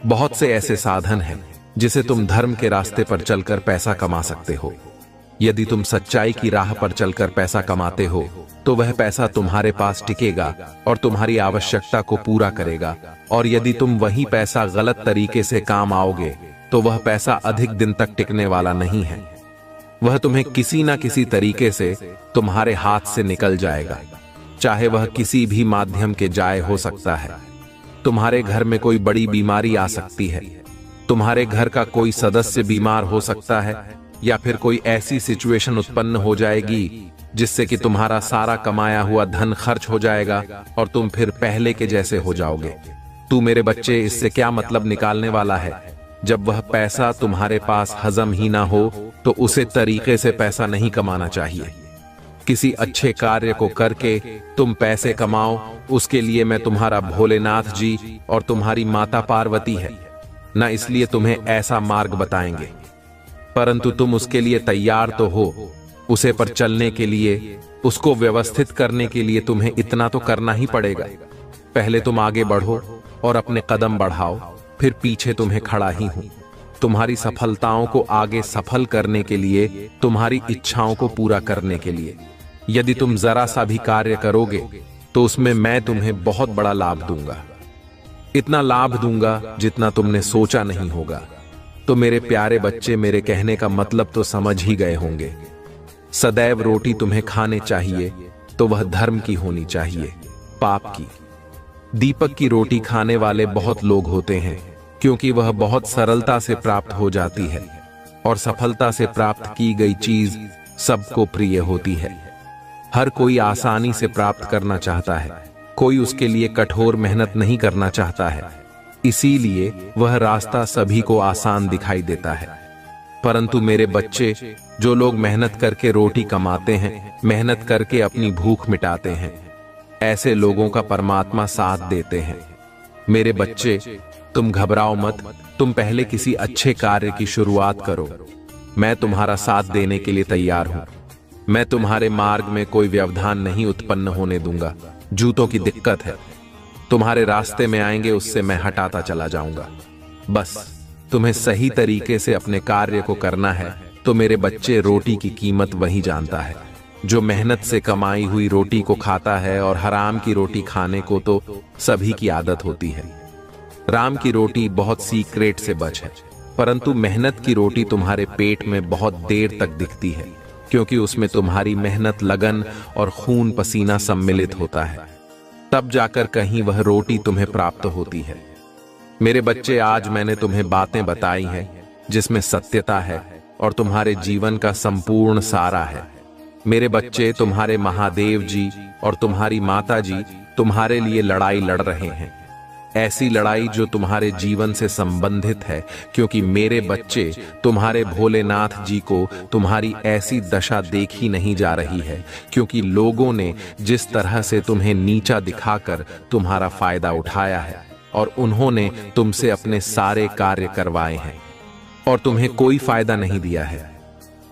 बहुत से ऐसे साधन हैं जिसे तुम धर्म के रास्ते पर चलकर पैसा कमा सकते हो। यदि तुम सच्चाई की राह पर चलकर पैसा कमाते हो तो वह पैसा तुम्हारे पास टिकेगा और तुम्हारी आवश्यकता को पूरा करेगा, और यदि तुम वही पैसा गलत तरीके से काम आओगे तो वह पैसा अधिक दिन तक टिकने वाला नहीं है। वह तुम्हें किसी ना किसी तरीके से तुम्हारे हाथ से निकल जाएगा, चाहे वह किसी भी माध्यम के जाए हो सकता है। तुम्हारे घर में कोई बड़ी बीमारी आ सकती है, तुम्हारे घर का कोई सदस्य बीमार हो सकता है, या फिर कोई ऐसी सिचुएशन उत्पन्न हो जाएगी जिससे कि तुम्हारा सारा कमाया हुआ धन खर्च हो जाएगा और तुम फिर पहले के जैसे हो जाओगे। तू मेरे बच्चे, इससे क्या मतलब निकालने वाला है? जब वह पैसा तुम्हारे पास हजम ही ना हो तो उसे तरीके से पैसा नहीं कमाना चाहिए। किसी अच्छे कार्य को करके तुम पैसे कमाओ, उसके लिए मैं तुम्हारा भोलेनाथ जी और तुम्हारी माता पार्वती है ना, इसलिए तुम्हें ऐसा मार्ग बताएंगे, परंतु तुम उसके लिए तैयार तो हो। उसे पर चलने के लिए, उसको व्यवस्थित करने के लिए तुम्हें इतना तो करना ही पड़ेगा। पहले तुम आगे बढ़ो और अपने कदम बढ़ाओ, फिर पीछे तुम्हें खड़ा ही हूं। तुम्हारी सफलताओं को आगे सफल करने के लिए, तुम्हारी इच्छाओं को पूरा करने के लिए। यदि तुम जरा सा भी कार्य करोगे तो उसमें मैं तुम्हें बहुत बड़ा लाभ दूंगा। इतना लाभ दूंगा जितना तुमने सोचा नहीं होगा। तो मेरे प्यारे बच्चे, मेरे कहने का मतलब तो समझ ही गए होंगे। सदैव रोटी तुम्हें खाने चाहिए तो वह धर्म की होनी चाहिए, पाप की। दीपक की रोटी खाने वाले बहुत लोग होते हैं, क्योंकि वह बहुत सरलता से प्राप्त हो जाती है, और सफलता से प्राप्त की गई चीज सबको प्रिय होती है। हर कोई आसानी से प्राप्त करना चाहता है, कोई उसके लिए कठोर मेहनत नहीं करना चाहता है। इसीलिए वह रास्ता सभी को आसान दिखाई देता है। परंतु मेरे बच्चे, जो लोग मेहनत करके रोटी कमाते हैं, मेहनत करके अपनी भूख मिटाते हैं, ऐसे लोगों का परमात्मा साथ देते हैं। मेरे बच्चे, तुम घबराओ मत, तुम पहले किसी अच्छे कार्य की शुरुआत करो। मैं तुम्हारा साथ देने के लिए तैयार हूं। मैं तुम्हारे मार्ग में कोई व्यवधान नहीं उत्पन्न होने दूंगा। जूतों की दिक्कत है, तुम्हारे रास्ते में आएंगे, उससे मैं हटाता चला जाऊंगा। बस तुम्हें सही तरीके से अपने कार्य को करना है। तो मेरे बच्चे, रोटी की कीमत वही जानता है जो मेहनत से कमाई हुई रोटी को खाता है, और हराम की रोटी खाने को तो सभी की आदत होती है। राम की रोटी बहुत सीक्रेट से बच है, परंतु मेहनत की रोटी तुम्हारे पेट में बहुत देर तक दिखती है, क्योंकि उसमें तुम्हारी मेहनत, लगन और खून पसीना सम्मिलित होता है। तब जाकर कहीं वह रोटी तुम्हें प्राप्त होती है। मेरे बच्चे, आज मैंने तुम्हें बातें बताई हैं जिसमें सत्यता है और तुम्हारे जीवन का संपूर्ण सारा है। मेरे बच्चे, तुम्हारे महादेव जी और तुम्हारी माता जी तुम्हारे लिए लड़ाई लड़ रहे हैं। ऐसी लड़ाई जो तुम्हारे जीवन से संबंधित है, क्योंकि मेरे बच्चे, तुम्हारे भोलेनाथ जी को तुम्हारी ऐसी दशा देखी नहीं जा रही है, क्योंकि लोगों ने जिस तरह से तुम्हें नीचा दिखाकर तुम्हारा फायदा उठाया है, और उन्होंने तुमसे अपने सारे कार्य करवाए हैं और तुम्हें कोई फायदा नहीं दिया है।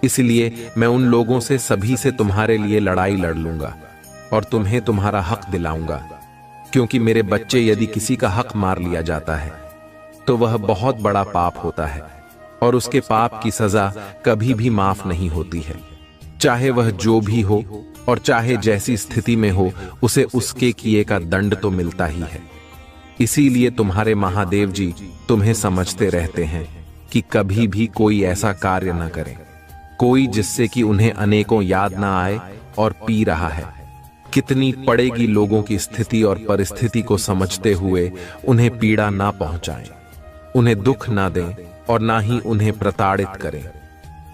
इसलिए मैं उन लोगों से, सभी से तुम्हारे लिए लड़ाई लड़ लूंगा और तुम्हें तुम्हारा हक दिलाऊंगा। क्योंकि मेरे बच्चे, यदि किसी का हक मार लिया जाता है तो वह बहुत बड़ा पाप होता है, और उसके पाप की सजा कभी भी माफ नहीं होती है। चाहे वह जो भी हो और चाहे जैसी स्थिति में हो, उसे उसके किए का दंड तो मिलता ही है। इसीलिए तुम्हारे महादेव जी तुम्हें समझते रहते हैं कि कभी भी कोई ऐसा कार्य न करें, कोई जिससे कि उन्हें अनेकों याद ना आए और पी रहा है। कितनी पड़ेगी लोगों की स्थिति और परिस्थिति को समझते हुए उन्हें पीड़ा ना पहुंचाएं, उन्हें दुख ना दें और ना ही उन्हें प्रताड़ित करें।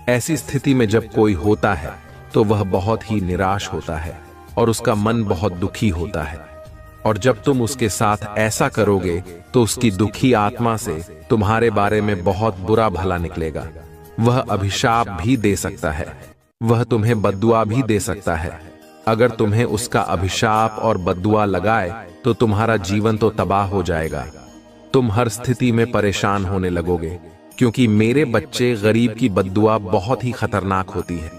ऐसी स्थिति में जब कोई होता है तो वह बहुत ही निराश होता है और उसका मन बहुत दुखी होता है, और जब तुम उसके साथ ऐसा करोगे तो उसकी दुखी आत्मा से तुम्हारे बारे में बहुत बुरा भला निकलेगा। वह अभिशाप भी दे सकता है, वह तुम्हें बद्दुआ भी दे सकता है। अगर तुम्हें उसका अभिशाप और बद्दुआ लगाए तो तुम्हारा जीवन तो तबाह हो जाएगा। तुम हर स्थिति में परेशान होने लगोगे, क्योंकि मेरे बच्चे, गरीब की बद्दुआ बहुत ही खतरनाक होती है।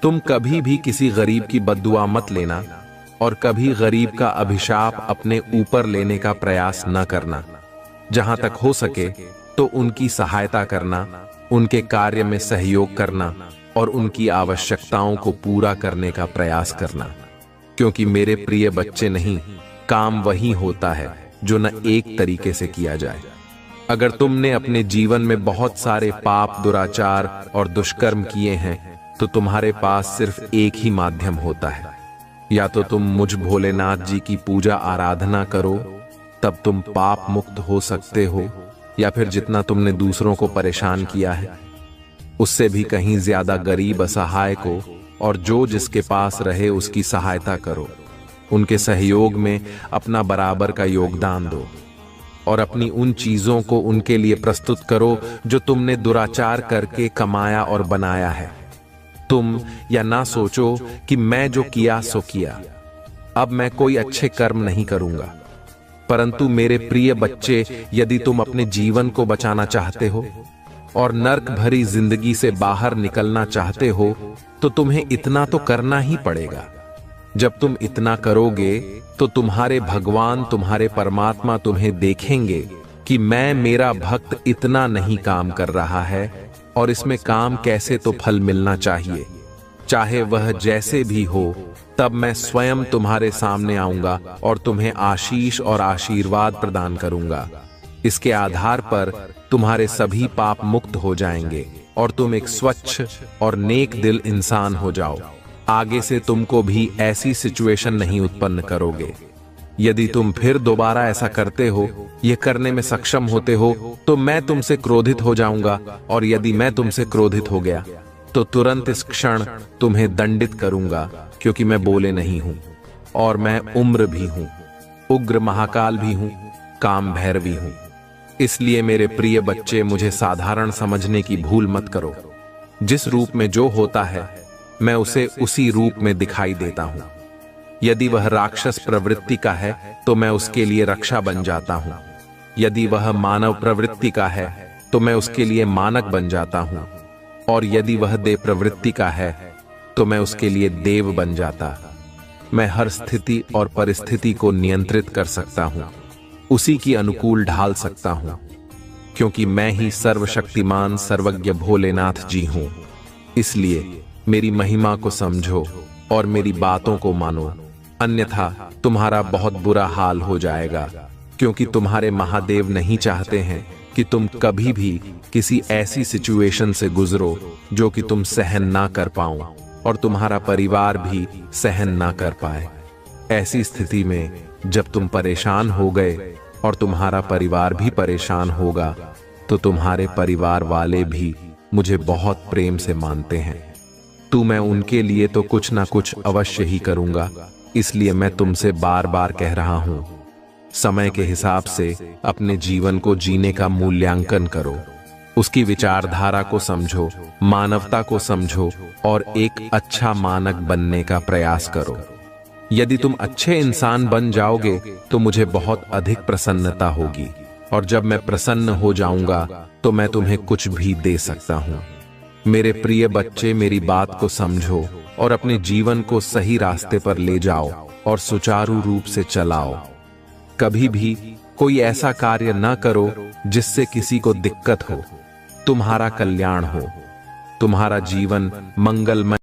तुम कभी भी किसी गरीब की बद्दुआ मत लेना, और कभी गरीब का अभिशाप अपने ऊपर लेने का प्रयास न करना। जहां तक हो सके तो उनकी सहायता करना, उनके कार्य में सहयोग करना और उनकी आवश्यकताओं को पूरा करने का प्रयास करना। क्योंकि मेरे प्रिय बच्चे, नहीं, काम वही होता है जो न एक तरीके से किया जाए। अगर तुमने अपने जीवन में बहुत सारे पाप, दुराचार और दुष्कर्म किए हैं तो तुम्हारे पास सिर्फ एक ही माध्यम होता है। या तो तुम मुझ भोलेनाथ जी की पूजा आराधना करो, तब तुम पाप मुक्त हो सकते हो, या फिर जितना तुमने दूसरों को परेशान किया है उससे भी कहीं ज्यादा गरीब, असहाय को और जो जिसके पास रहे उसकी सहायता करो। उनके सहयोग में अपना बराबर का योगदान दो और अपनी उन चीजों को उनके लिए प्रस्तुत करो जो तुमने दुराचार करके कमाया और बनाया है। तुम या ना सोचो कि मैं जो किया सो किया, अब मैं कोई अच्छे कर्म नहीं करूंगा। परंतु मेरे प्रिय बच्चे, यदि तुम अपने जीवन को बचाना चाहते हो और नर्क भरी जिंदगी से बाहर निकलना चाहते हो तो तुम्हें इतना तो करना ही पड़ेगा। जब तुम इतना करोगे तो तुम्हारे भगवान, तुम्हारे परमात्मा तुम्हें देखेंगे कि मैं, मेरा भक्त, इतना नहीं काम कर रहा है और इसमें काम कैसे तो फल मिलना चाहिए, चाहे वह जैसे भी हो। तब मैं स्वयं तुम्हारे सामने आऊंगा और तुम्हें आशीष और आशीर्वाद प्रदान करूंगा। इसके आधार पर तुम्हारे सभी पाप मुक्त हो जाएंगे और तुम एक स्वच्छ और नेक दिल इंसान हो जाओ। आगे से तुमको भी ऐसी सिचुएशन नहीं उत्पन्न करोगे। यदि तुम फिर दोबारा ऐसा करते हो, ये करने में सक्षम होते हो, तो मैं तुमसे क्रोधित हो जाऊंगा, और यदि मैं तुमसे क्रोधित हो गया तो तुरंत इस क्षण तुम्हें दंडित करूंगा, क्योंकि मैं बोले नहीं हूं और मैं उम्र भी हूं, उग्र महाकाल भी हूं। काम भैरवी हूं। इसलिए मेरे प्रिय बच्चे, मुझे साधारण समझने की भूल मत करो। जिस रूप में जो होता है, मैं उसे उसी रूप में दिखाई देता हूं। यदि वह राक्षस प्रवृत्ति का है तो मैं उसके लिए रक्षा बन जाता हूं। यदि वह मानव प्रवृत्ति का है तो मैं उसके लिए मानक बन जाता हूं। और यदि वह देव प्रवृत्ति का है तो मैं उसके लिए देव बन जाता। मैं हर स्थिति और परिस्थिति को नियंत्रित कर सकता हूं, उसी की अनुकूल ढाल सकता हूं, क्योंकि मैं ही सर्वशक्तिमान सर्वज्ञ भोलेनाथ जी हूं। इसलिए मेरी महिमा को समझो और मेरी बातों को मानो, अन्यथा तुम्हारा बहुत बुरा हाल हो जाएगा, क्योंकि तुम्हारे महादेव नहीं चाहते हैं कि तुम कभी भी किसी ऐसी सिचुएशन से गुजरो जो कि तुम सहन ना कर पाओ और तुम्हारा परिवार भी सहन ना कर पाए। ऐसी स्थिति में जब तुम परेशान हो गए और तुम्हारा परिवार भी परेशान होगा, तो तुम्हारे परिवार वाले भी मुझे बहुत प्रेम से मानते हैं। तो मैं उनके लिए तो कुछ ना कुछ अवश्य ही करूंगा। इसलिए मैं तुमसे बार बार कह रहा हूं, समय के हिसाब से अपने जीवन को जीने का मूल्यांकन करो, उसकी विचारधारा को समझो, मानवता को समझो और एक अच्छा मानक बनने का प्रयास करो। यदि तुम अच्छे इंसान बन जाओगे तो मुझे बहुत अधिक प्रसन्नता होगी, और जब मैं प्रसन्न हो जाऊंगा तो मैं तुम्हें कुछ भी दे सकता हूं। मेरे प्रिय बच्चे, मेरी बात को समझो और अपने जीवन को सही रास्ते पर ले जाओ और सुचारू रूप से चलाओ। कभी भी कोई ऐसा कार्य न करो जिससे किसी को दिक्कत हो। तुम्हारा कल्याण हो, तुम्हारा जीवन मंगलमय